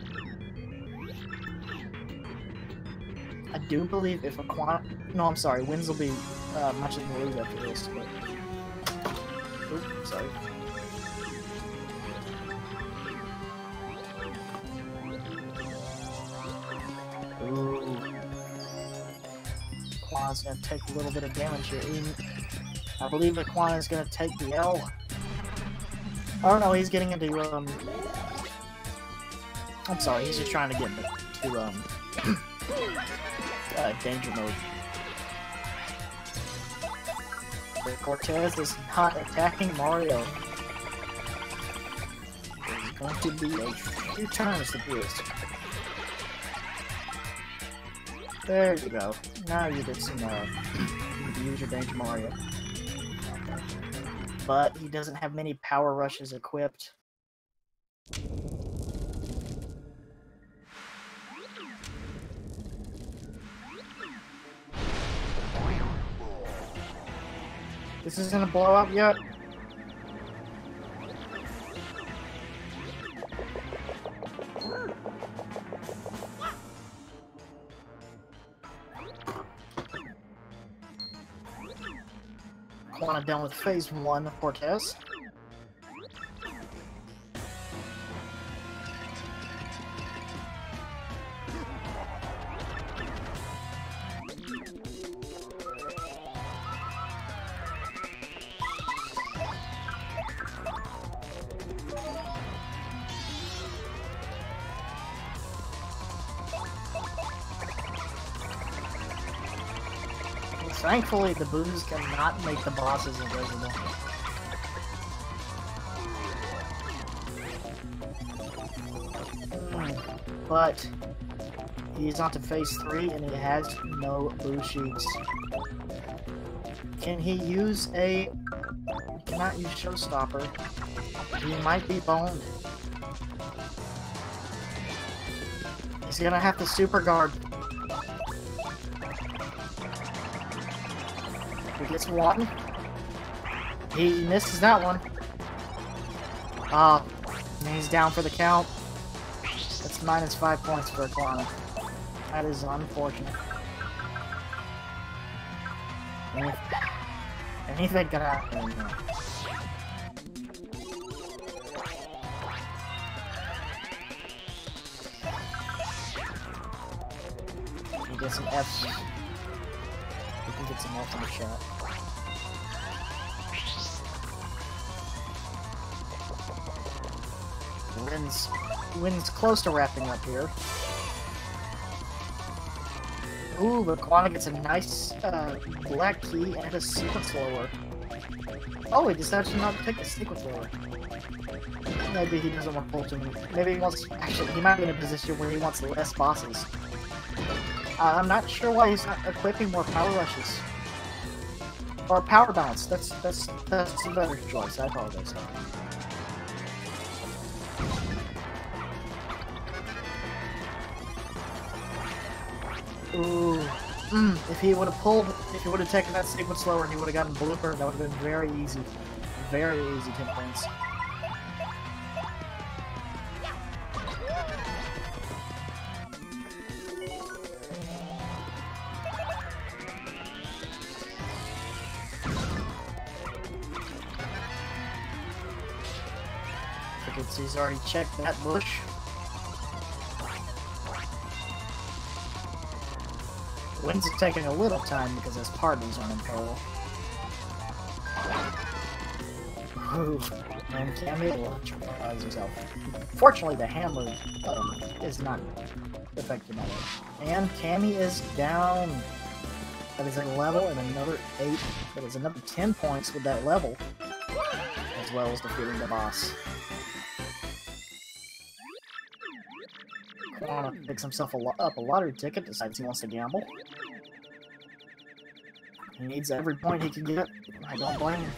I do believe if Aquana... No, I'm sorry. Wins will be much in the lead after this. But... Oops, sorry. Ooh. Aquana's gonna take a little bit of damage here. I believe Aquana's gonna take the L. Oh no, he's getting into I'm sorry, he's just trying to get to danger mode. But Cortez is not attacking Mario. There's going to be a few turns to do this. There you go. Now you get some, you use your Danger Mario. But he doesn't have many power rushes equipped. This is gonna blow up yet? Aquana down with phase 1 of Cortez. Thankfully, the boos cannot make the bosses invisible. But he's on to phase 3 and he has no boo shoots. Can he use a... He cannot use Showstopper. He might be boned. He's gonna have to super guard. He gets one. He misses that one. And he's down for the count. That's -5 points for Aquana. That is unfortunate. Anything could happen. He gets some F's. We can get some F's in the chat. Wynn's close to wrapping up here. Ooh, but Aquana gets a nice black key and a sequence lower. Oh, he decides to not take the sequence lower. Maybe he doesn't want to pull too many. Maybe he wants. Actually, he might be in a position where he wants less bosses. I'm not sure why he's not equipping more power rushes. Or power balance. That's a better choice. I apologize. Ooh. If he would have pulled, if he would have taken that sequence slower and he would have gotten blooper, that would have been very easy. Very easy 10 points. He's already checked that bush. Wins is taking a little time because his parties aren't in peril. Ooh, and Cammy electrifies himself. Fortunately, the hammer is not affected by it. And Cammy is down. That is a level and another 8. That is another 10 points with that level, as well as defeating the boss. Aquana picks himself up a lottery ticket, decides he wants to gamble. He needs every point he can get. I don't blame him.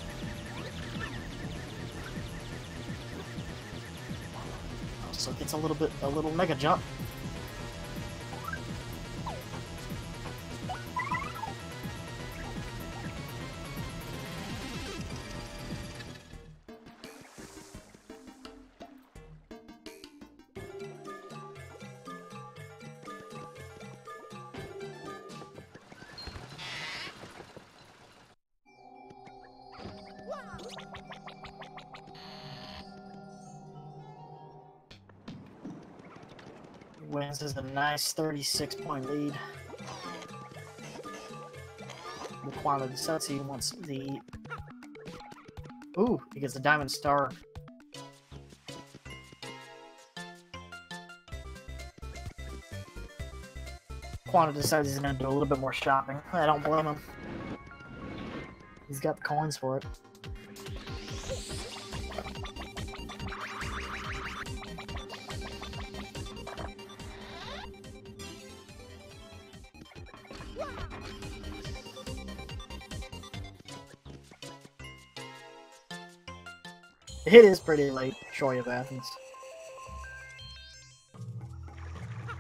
Also gets a little mega jump. Wins is a nice 36-point lead. Aquana decides he wants the... Ooh, he gets the diamond star. Aquana decides he's gonna do a little bit more shopping. I don't blame him. He's got the coins for it. It is pretty late, Troy of Athens.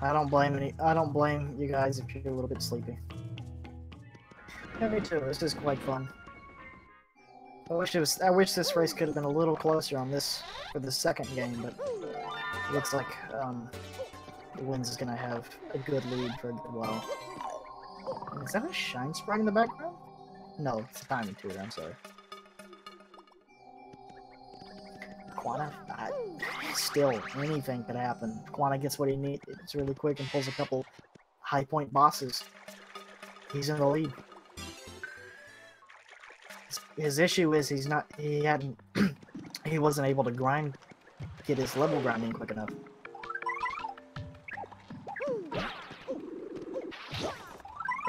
I don't blame you guys if you're a little bit sleepy. Yeah, me too. This is quite fun. I wish this race could have been a little closer on this for the second game, but it looks like the Wins is gonna have a good lead for a good while. Is that a shine sprite in the background? No, it's a timing tutor. I'm sorry. Aquana, still, anything could happen. Aquana gets what he needs. It's really quick and pulls a couple high point bosses. He's in the lead. His issue is he wasn't able to get his level grinding quick enough.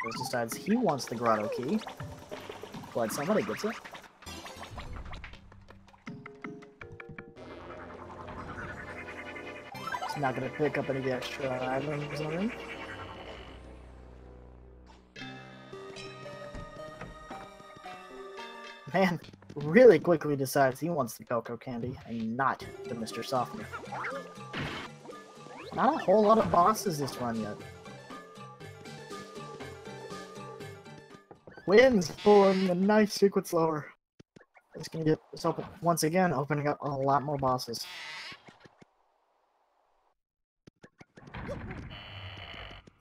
He decides he wants the grotto key. Glad somebody gets it. He's not gonna pick up any of the extra items on him. Man, really quickly decides he wants the cocoa candy and not the Mr. Softener. Not a whole lot of bosses this run yet. Wins pulling a nice sequence lower. It's gonna get this open once again, opening up a lot more bosses.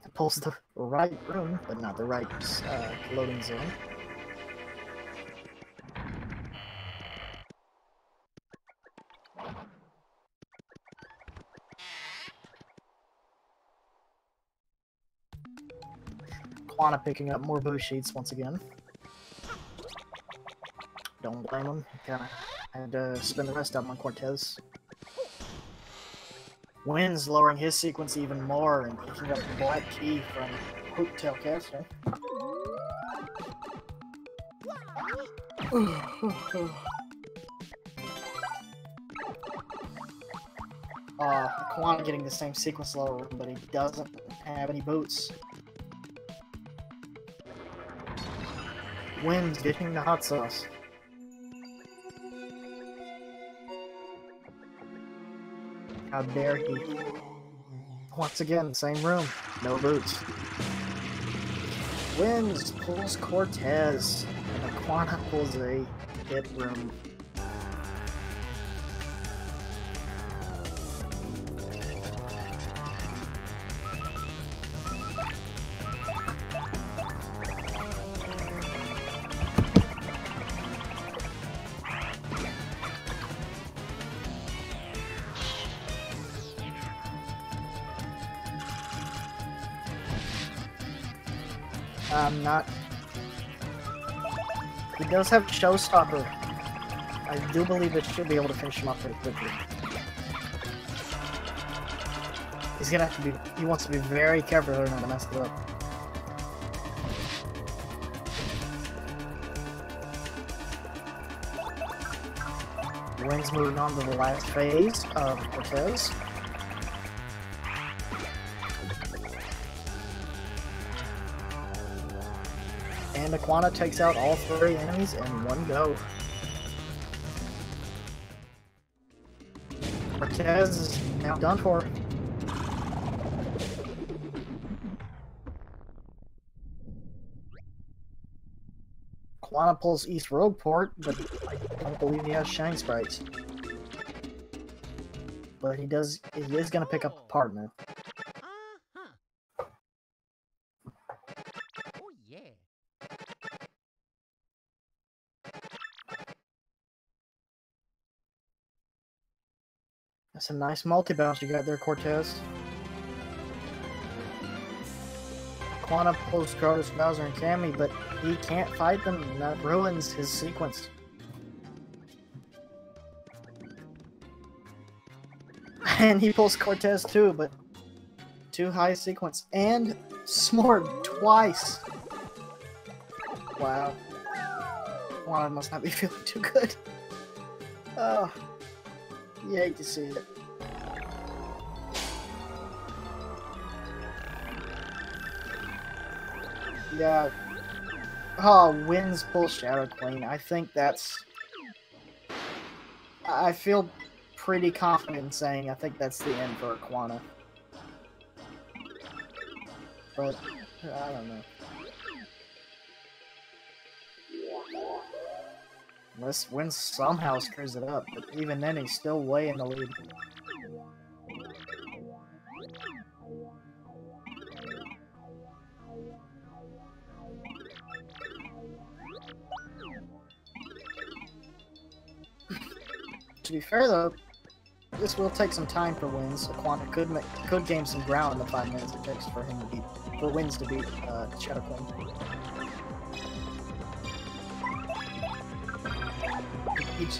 It pulls the right room, but not the right loading zone. Aquana picking up more boost sheets once again. Don't blame him. He kinda had to spend the rest of them on Cortez. Wins lowering his sequence even more and picking up the black key from Hotel Castle. Aquana getting the same sequence lower room, but he doesn't have any boots. Wins getting the hot sauce. How dare he? Once again, same room, no boots. Wins pulls Cortez, and Aquana pulls a hit room. Not. He does have Showstopper. I do believe it should be able to finish him off pretty quickly. He's gonna have to be. He wants to be very careful not to mess it up. Wind's moving on to the last phase of Cortez. And Aquana takes out all 3 enemies in one go. Cortez is now done for. Aquana pulls East Rogueport, but I don't believe he has Shine Sprites. But he is going to pick up a partner. That's a nice multi-bounce you got there, Cortez. Aquana pulls Crotus, Bowser, and Cammy, but he can't fight them, and that ruins his sequence. And he pulls Cortez too, but too high sequence. And Smorg twice! Wow. Aquana must not be feeling too good. Oh. You hate to see it. Yeah. Oh, Wins pull Shadow Queen. I think that's... I feel pretty confident in saying I think that's the end for Aquana. But, I don't know. Unless Wins somehow screws it up, but even then he's still way in the lead. To be fair though, this will take some time for Wins. Aquana could gain some ground in the 5 minutes it takes for him to beat, for Wins to beat Shadow Queen.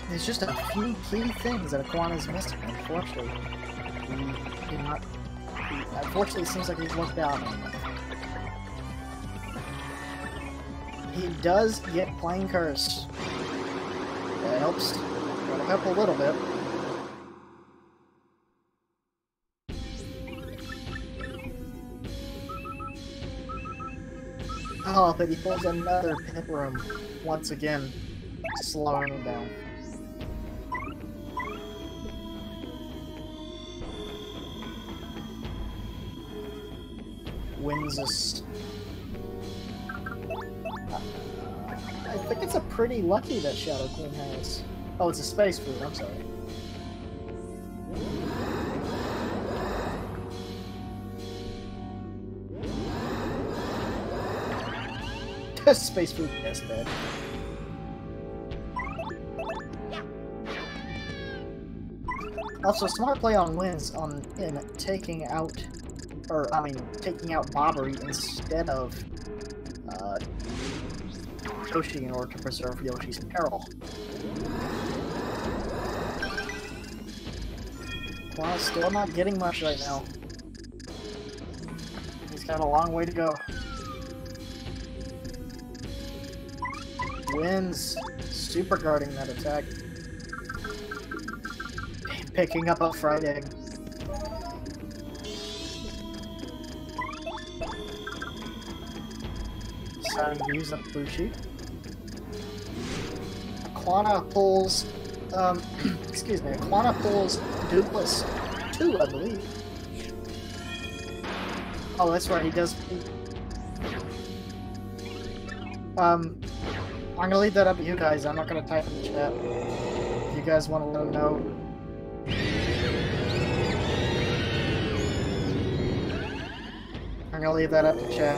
There's just a few key things that Aquana's missing, unfortunately. Unfortunately, it seems like he's looked out on them. He does get Plane Curse. That helps. That'll help a little bit. Oh, but he pulls another pit room once again, slowing him down. Wins us. I think it's a pretty lucky that Shadow Queen has. Oh, it's a space food, I'm sorry. Space food test bed. Also, smart play on Wins in taking out, taking out Bobbery instead of Yoshi in order to preserve Yoshi's peril. Aquana's still not getting much right now. He's got a long way to go. wins super guarding that attack. Picking up a fried egg. Deciding to use up blue sheep. Aquana pulls, excuse me, Aquana pulls Dupless 2, I believe. Oh, that's right, he does. I'm gonna leave that up to you guys. I'm not gonna type in the chat. If you guys want to let him know. I'm gonna leave that up to chat.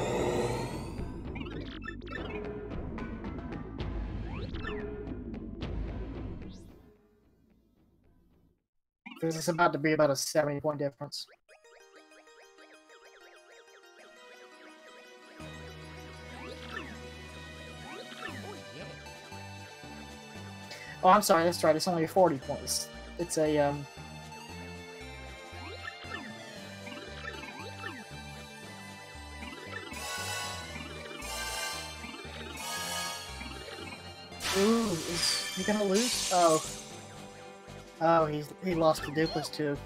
Because it's about to be about a 70-point difference. Oh, I'm sorry, that's right, it's only 40 points. It's a, Ooh, is he gonna lose? Oh. Oh, he lost to Dupless too.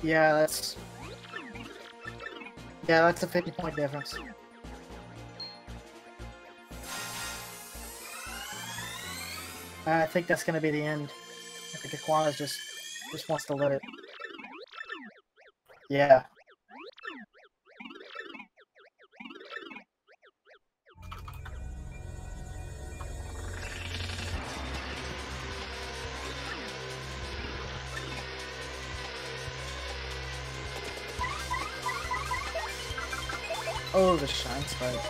Yeah, that's a 50-point difference. I think that's gonna be the end. I think Aquana just wants to let it. Yeah. Oh, the shine spike.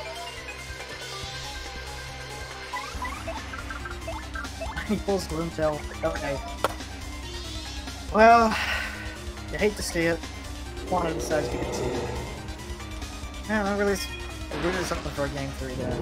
He pulls Gloom Tail. Okay. Well, you hate to see it. Aquana decides to get to it. Yeah, that really is something for a game 3 there.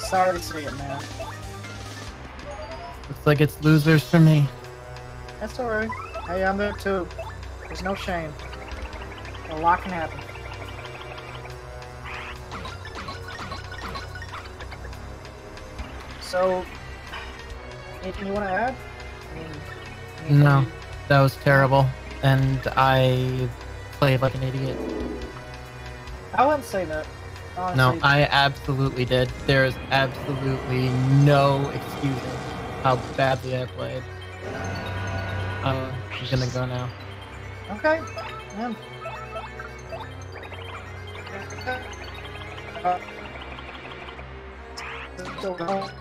Sorry to see it, man. Looks like it's losers for me. That's alright. Hey, I'm there too. There's no shame. A lot can happen. So, anything you want to add? No, that was terrible, and I played like an idiot. I wouldn't say that. Honestly. No, I absolutely did. There is absolutely no excusing how badly I played. I'm gonna go now. Okay. Yeah. Still don't.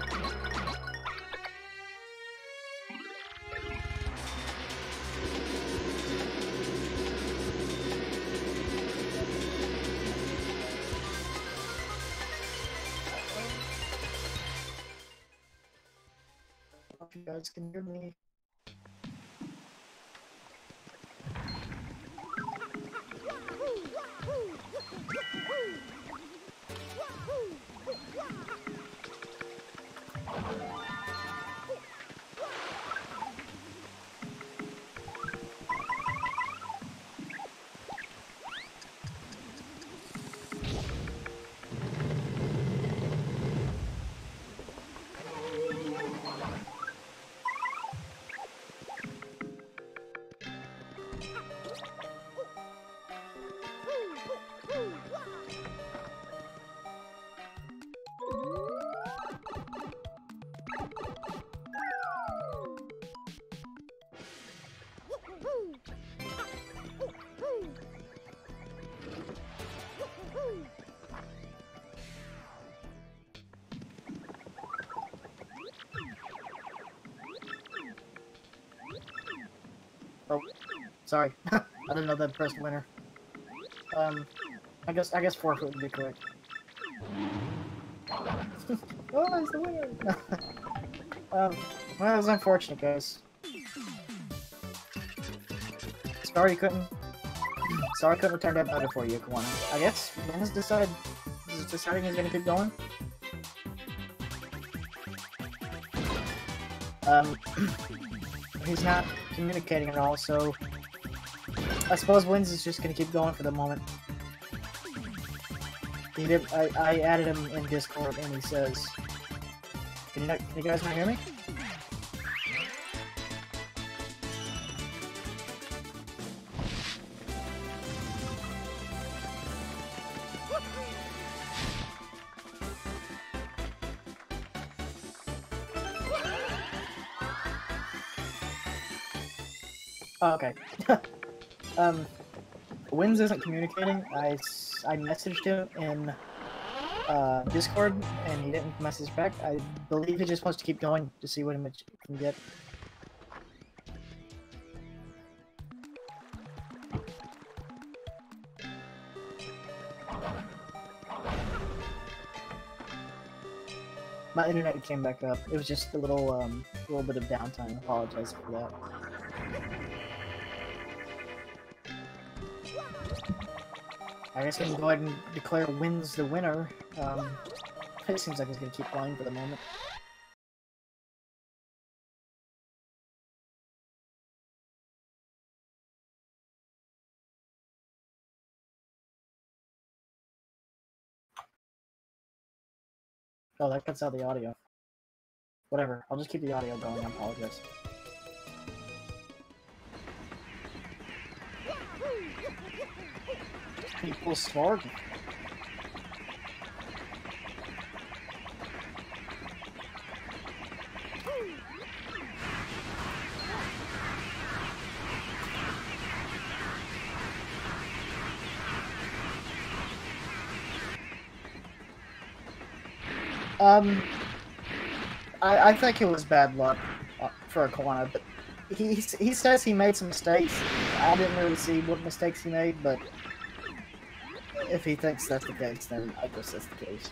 Hope you guys can hear me. Oh, sorry. I didn't know that pressed winner. I guess forfeit would be correct. Oh, he's the winner! well, it was unfortunate, guys. Sorry you couldn't return that better for you, Aquana. I guess Ben has deciding he's gonna keep going. He's not communicating at all, so I suppose Wins is just gonna keep going for the moment. He did. I added him in Discord, and he says, "Can you guys not hear me?" Oh, okay. Wins isn't communicating. I messaged him in Discord, and he didn't message back. I believe he just wants to keep going to see what image he can get. My internet came back up. It was just a little bit of downtime. I apologize for that. I guess we can go ahead and declare Wins the winner. It seems like he's gonna keep playing for the moment. Oh, that cuts out the audio. Whatever, I'll just keep the audio going, I apologize. People smart. I think it was bad luck for Aquana, but he says he made some mistakes. I didn't really see what mistakes he made, but if he thinks that's the case, then I guess that's the case.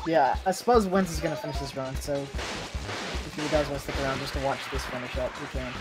Yeah, I suppose Wins is gonna finish this run, so if you guys want to stick around just to watch this finish up, you can.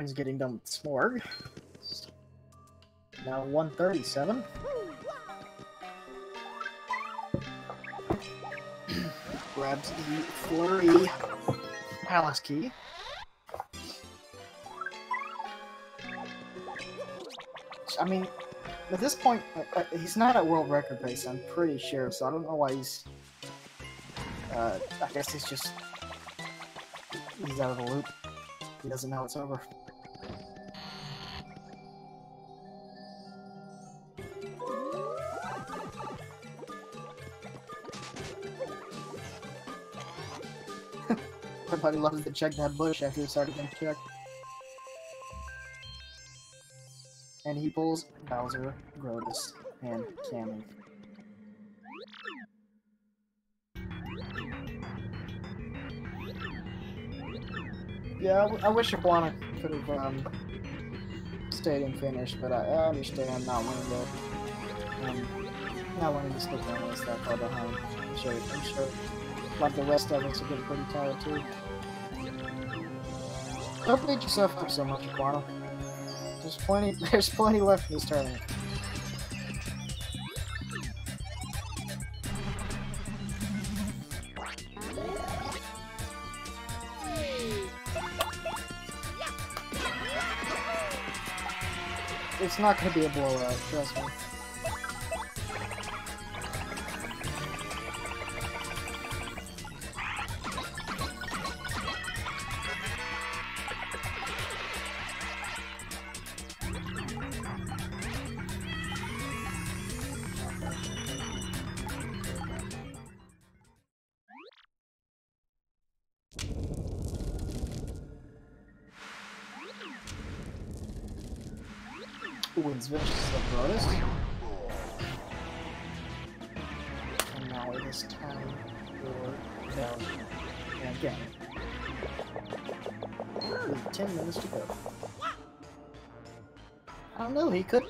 He's getting done with Smorg. Now 137. Grabs the Flurry Palace Key. I mean, at this point, he's not at world record pace, I'm pretty sure, so I don't know why he's... I guess he's out of the loop. He doesn't know it's over. Everybody loves to check that bush after it's already been checked. And he pulls Bowser, Grodus, and Cammy. Yeah, I wish Aquana could have stayed and finished, but I understand not wanting to stick around with that far behind. I'm sure, like the rest of us, are getting pretty tired too. Don't beat yourself up so much, Aquana. There's plenty left in this tournament. It's not going to be a blowout, trust me. Wins versus the Broadus. And now it is time for Belgium. And again. With 10 minutes to go. I don't know, he could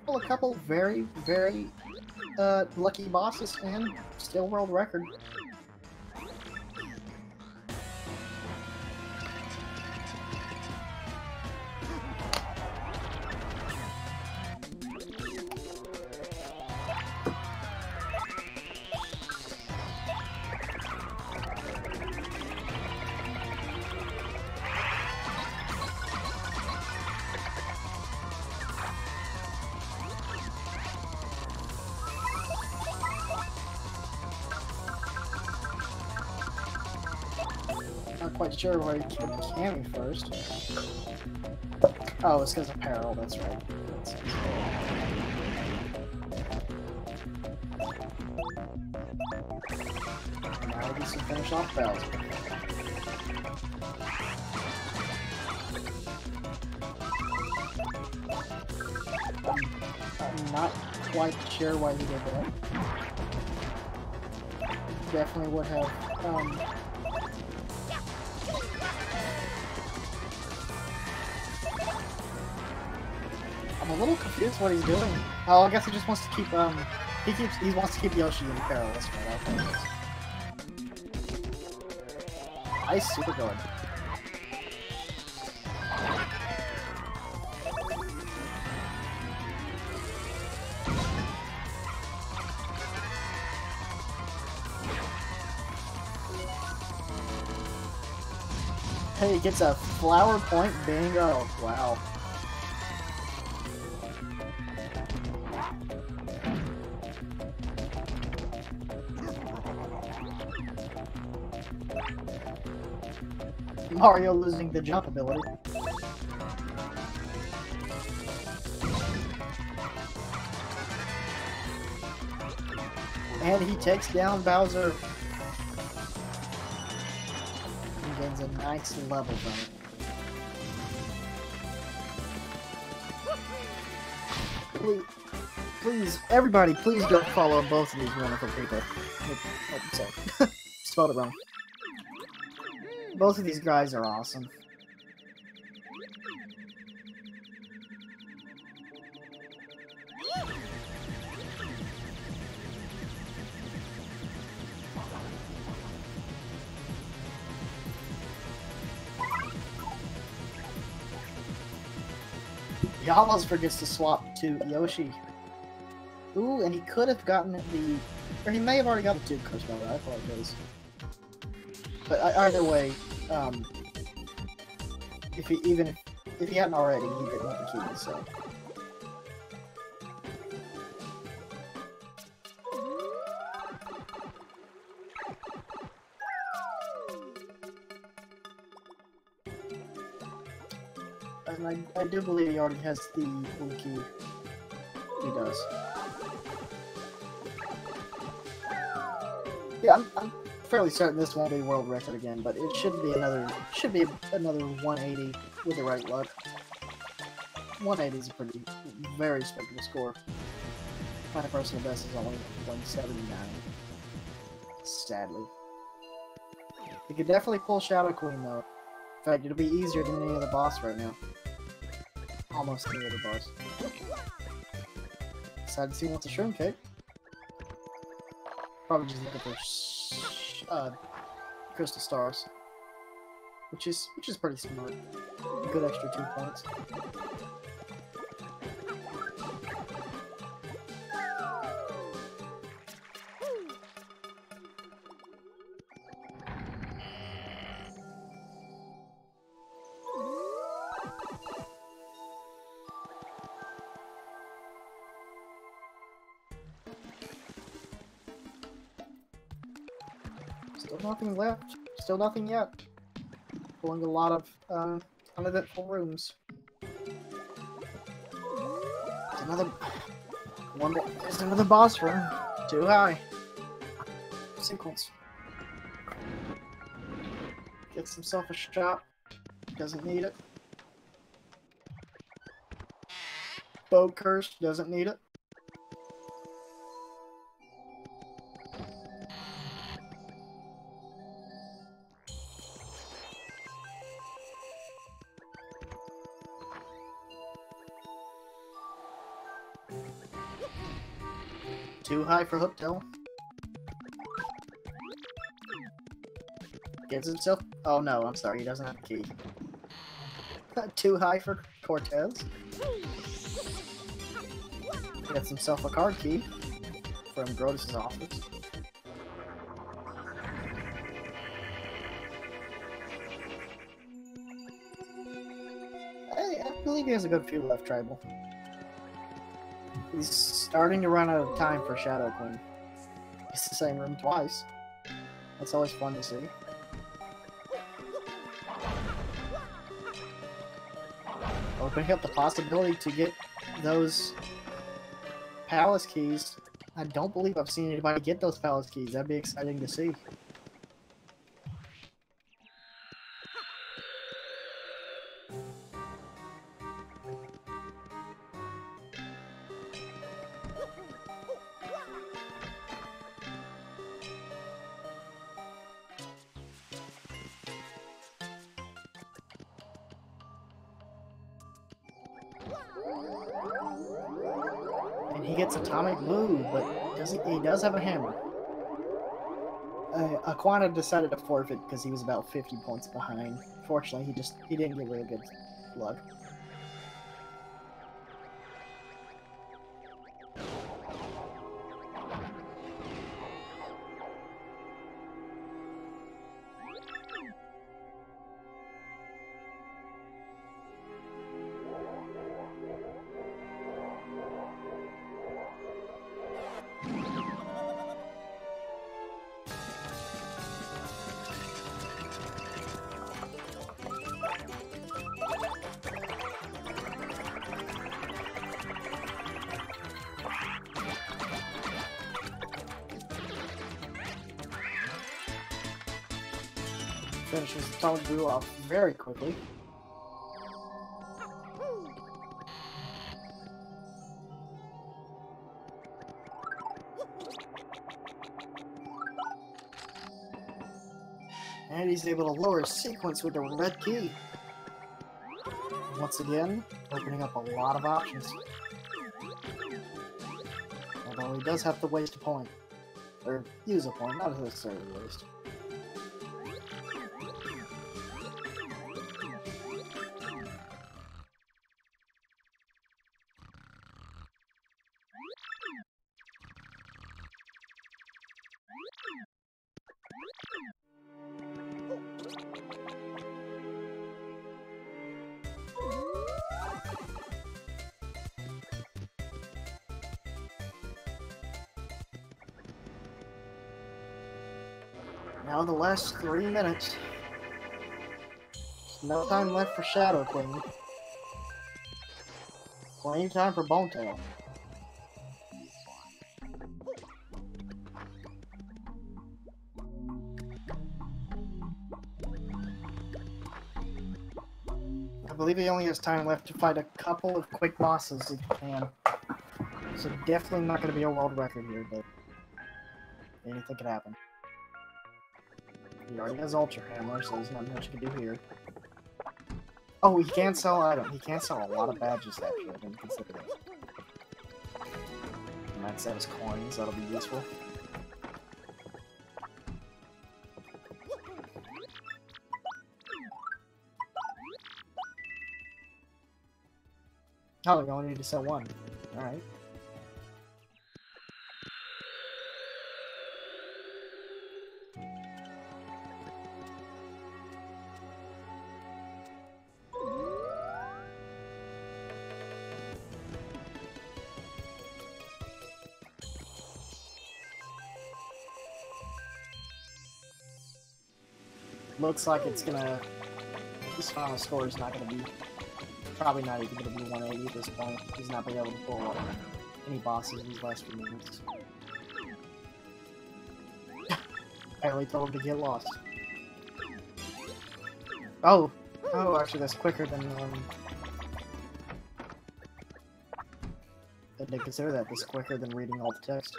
pull a couple very, very lucky bosses and still world record. Not quite sure where he killed Cammy first. Oh, it's because of Peril, that's right. Now we can finish off Bowser. I'm not quite sure why he did that. Definitely would have, I'm a little confused what he's doing. Oh, I guess he just wants to keep, he wants to keep Yoshi in peril, that's right, Nice super guard. Hey, he gets a flower point bingo. Wow. Mario losing the jump ability. And he takes down Bowser. He gains a nice level from it. Please, everybody, please don't follow both of these wonderful people. Oh, sorry. Spelled it wrong. Both of these guys are awesome. He almost forgets to swap to Yoshi. Ooh, and he could have gotten the... Or he may have already got the Tube Curse Bowser, I apologize. But either way, if he hadn't already, he didn't have the key, so... And I do believe he already has the blue key. He does. Yeah, I'm fairly certain this won't be world record again, but it should be another 180 with the right luck. 180 is a very respectable score. My personal best is only 179. Sadly. You could definitely pull Shadow Queen though. In fact, it'll be easier than any other boss right now. Almost any other boss. Excited to see what's a shroom cake. Probably just looking for crystal stars. which is pretty smart. Good extra 2 points. Still nothing left. Still nothing yet. Pulling a lot of uneventful rooms. There's another boss room. Too high. Sequence. Gets himself a shot. Doesn't need it. Bow curse. Doesn't need it. Too high for Hooktail. Gives himself. Oh no, I'm sorry, he doesn't have a key. Too high for Cortez. Gets himself a card key from Grotus's office. I believe he has a good few left, Tribal. He's starting to run out of time for Shadow Queen. It's the same room twice. That's always fun to see. Opening up the possibility to get those palace keys. I don't believe I've seen anybody get those palace keys. That'd be exciting to see. And he gets Atomic Blue, but he does have a hammer. Aquana decided to forfeit because he was about 50 points behind. Fortunately, he didn't get really good luck. Finishes the Atomic Blue off very quickly. And he's able to lower sequence with the red key. Once again, opening up a lot of options. Although he does have to waste a point. Or use a point, not necessarily waste. Now the last 3 minutes. There's no time left for Shadow Queen. Plenty of time for Bone Tail. I believe he only has time left to fight a couple of quick bosses if he can. So definitely not going to be a world record here, but anything could happen. He already has Ultra Hammer, so there's not much he can do here. Oh, he can sell items. He can sell a lot of badges, actually. I didn't consider that. And that's his coins. That'll be useful. Oh, you only need to set one. Alright. Looks like it's gonna... This final score is not gonna be... Probably not even gonna be 180 at this point. He's not being able to pull up any bosses in these last few minutes. Apparently told him to get lost. Oh! Oh, actually that's quicker than, I didn't consider that. That's quicker than reading all the text.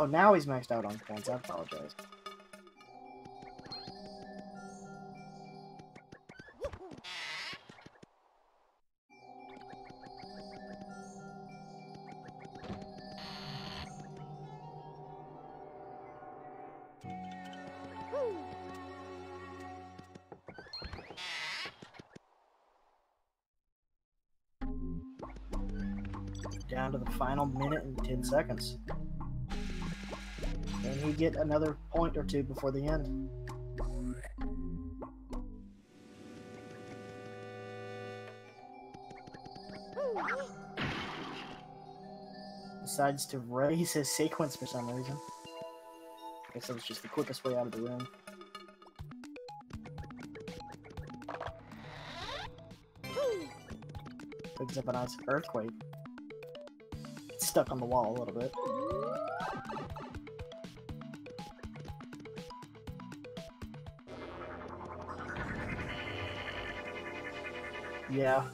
Oh, now he's maxed out on points. I apologize. Down to the final minute and 10 seconds. Can he get another point or two before the end? Decides to raise his sequence for some reason. I guess that was just the quickest way out of the room. Picks up a nice earthquake. It's stuck on the wall a little bit. Yeah.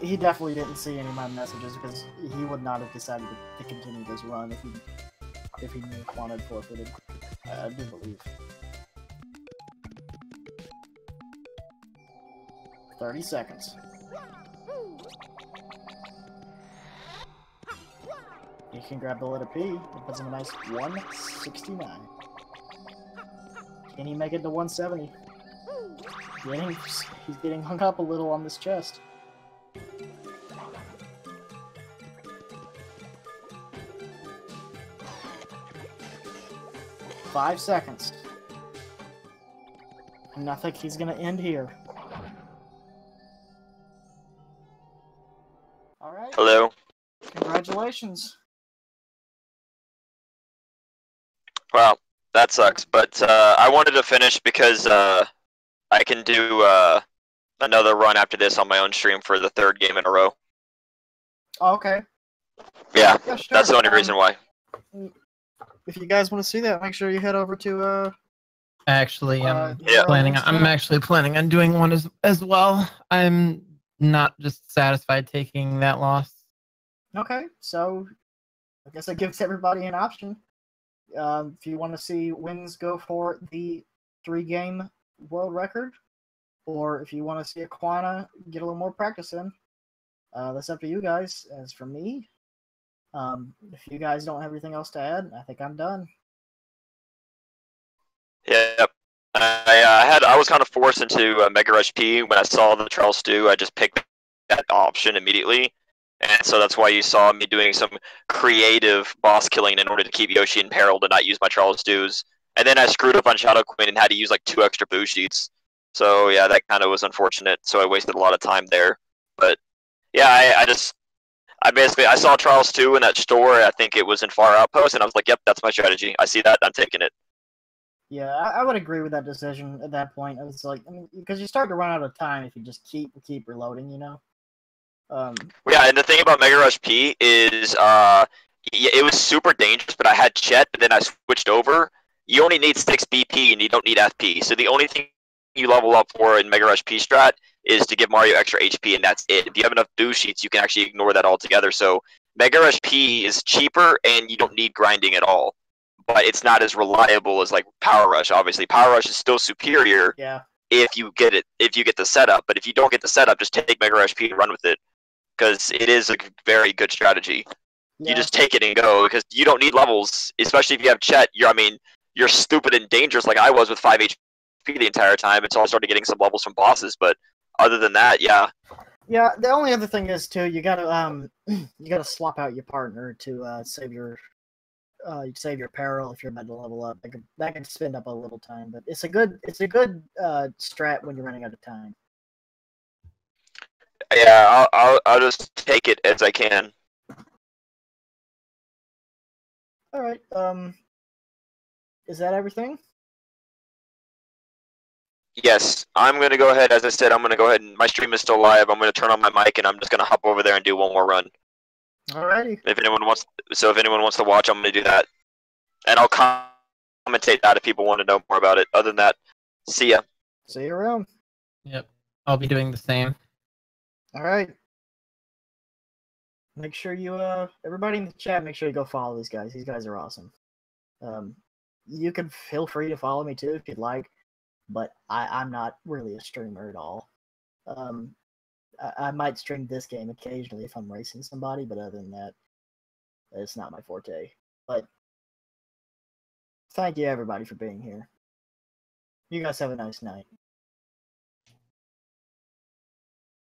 He definitely didn't see any of my messages because he would not have decided to continue this run if he knew Aquana had forfeited. I do believe. 30 seconds. You can grab the letter P. It puts him a nice 169. Can he make it to 170? He's getting hung up a little on this chest. Five seconds. And I think he's gonna end here. Alright. Hello. Congratulations. Well, that sucks, but I wanted to finish because I can do another run after this on my own stream for the third game in a row. Oh, okay. Yeah, Yeah, sure. that's the only reason why. If you guys want to see that, make sure you head over to Actually, I'm Yeah. I'm actually planning on doing one as well. I'm not just satisfied taking that loss. Okay, so I guess that gives everybody an option. If you want to see wins go for the 3-game world record, or if you want to see Aquana get a little more practice in, that's up to you guys. As for me, if you guys don't have anything else to add, I think I'm done. Yep. I was kind of forced into Mega Rush P when I saw the Trial Stew. I just picked that option immediately, and so that's why you saw me doing some creative boss killing in order to keep Yoshi in peril to not use my Trial Stews. And then I screwed up on Shadow Queen and had to use like 2 extra boo sheets. So yeah, that kind of was unfortunate. So I wasted a lot of time there. But yeah, I saw Trials 2 in that store. I think it was in Far Outpost, and I was like, yep, that's my strategy. I see that. I'm taking it. Yeah, I would agree with that decision at that point. It was like, I mean, because you start to run out of time if you just keep reloading, you know. Yeah, and the thing about Mega Rush P is, it was super dangerous, but I had Chet, but then I switched over. You only need 6 BP and you don't need FP. So the only thing you level up for in Mega Rush P strat is to give Mario extra HP, and that's it. If you have enough boo sheets, you can actually ignore that altogether. So Mega Rush P is cheaper, and you don't need grinding at all. But it's not as reliable as like Power Rush. Obviously, Power Rush is still superior. Yeah. If you get the setup. But if you don't get the setup, just take Mega Rush P and run with it, because it is a very good strategy. Yeah. You just take it and go, because you don't need levels, especially if you have Chet. You're stupid and dangerous like I was with 5 HP the entire time until I started getting some levels from bosses. But other than that, yeah. Yeah, the only other thing is too, you gotta you gotta swap out your partner to save your peril if you're about to level up. That can spend up a little time, but it's a good strat when you're running out of time. Yeah, I'll just take it as I can. All right. Is that everything? Yes, I'm gonna go ahead. As I said, I'm gonna go ahead and my stream is still live. I'm gonna turn on my mic and I'm just gonna hop over there and do one more run. Alrighty. If anyone wants to watch, I'm gonna do that, and I'll commentate that if people want to know more about it. Other than that, see ya. See you around. Yep. I'll be doing the same. All right. Make sure you everybody in the chat, make sure you go follow these guys. These guys are awesome. You can feel free to follow me too if you'd like, but I'm not really a streamer at all. I might stream this game occasionally if I'm racing somebody, but other than that, it's not my forte. But thank you everybody for being here. You guys have a nice night.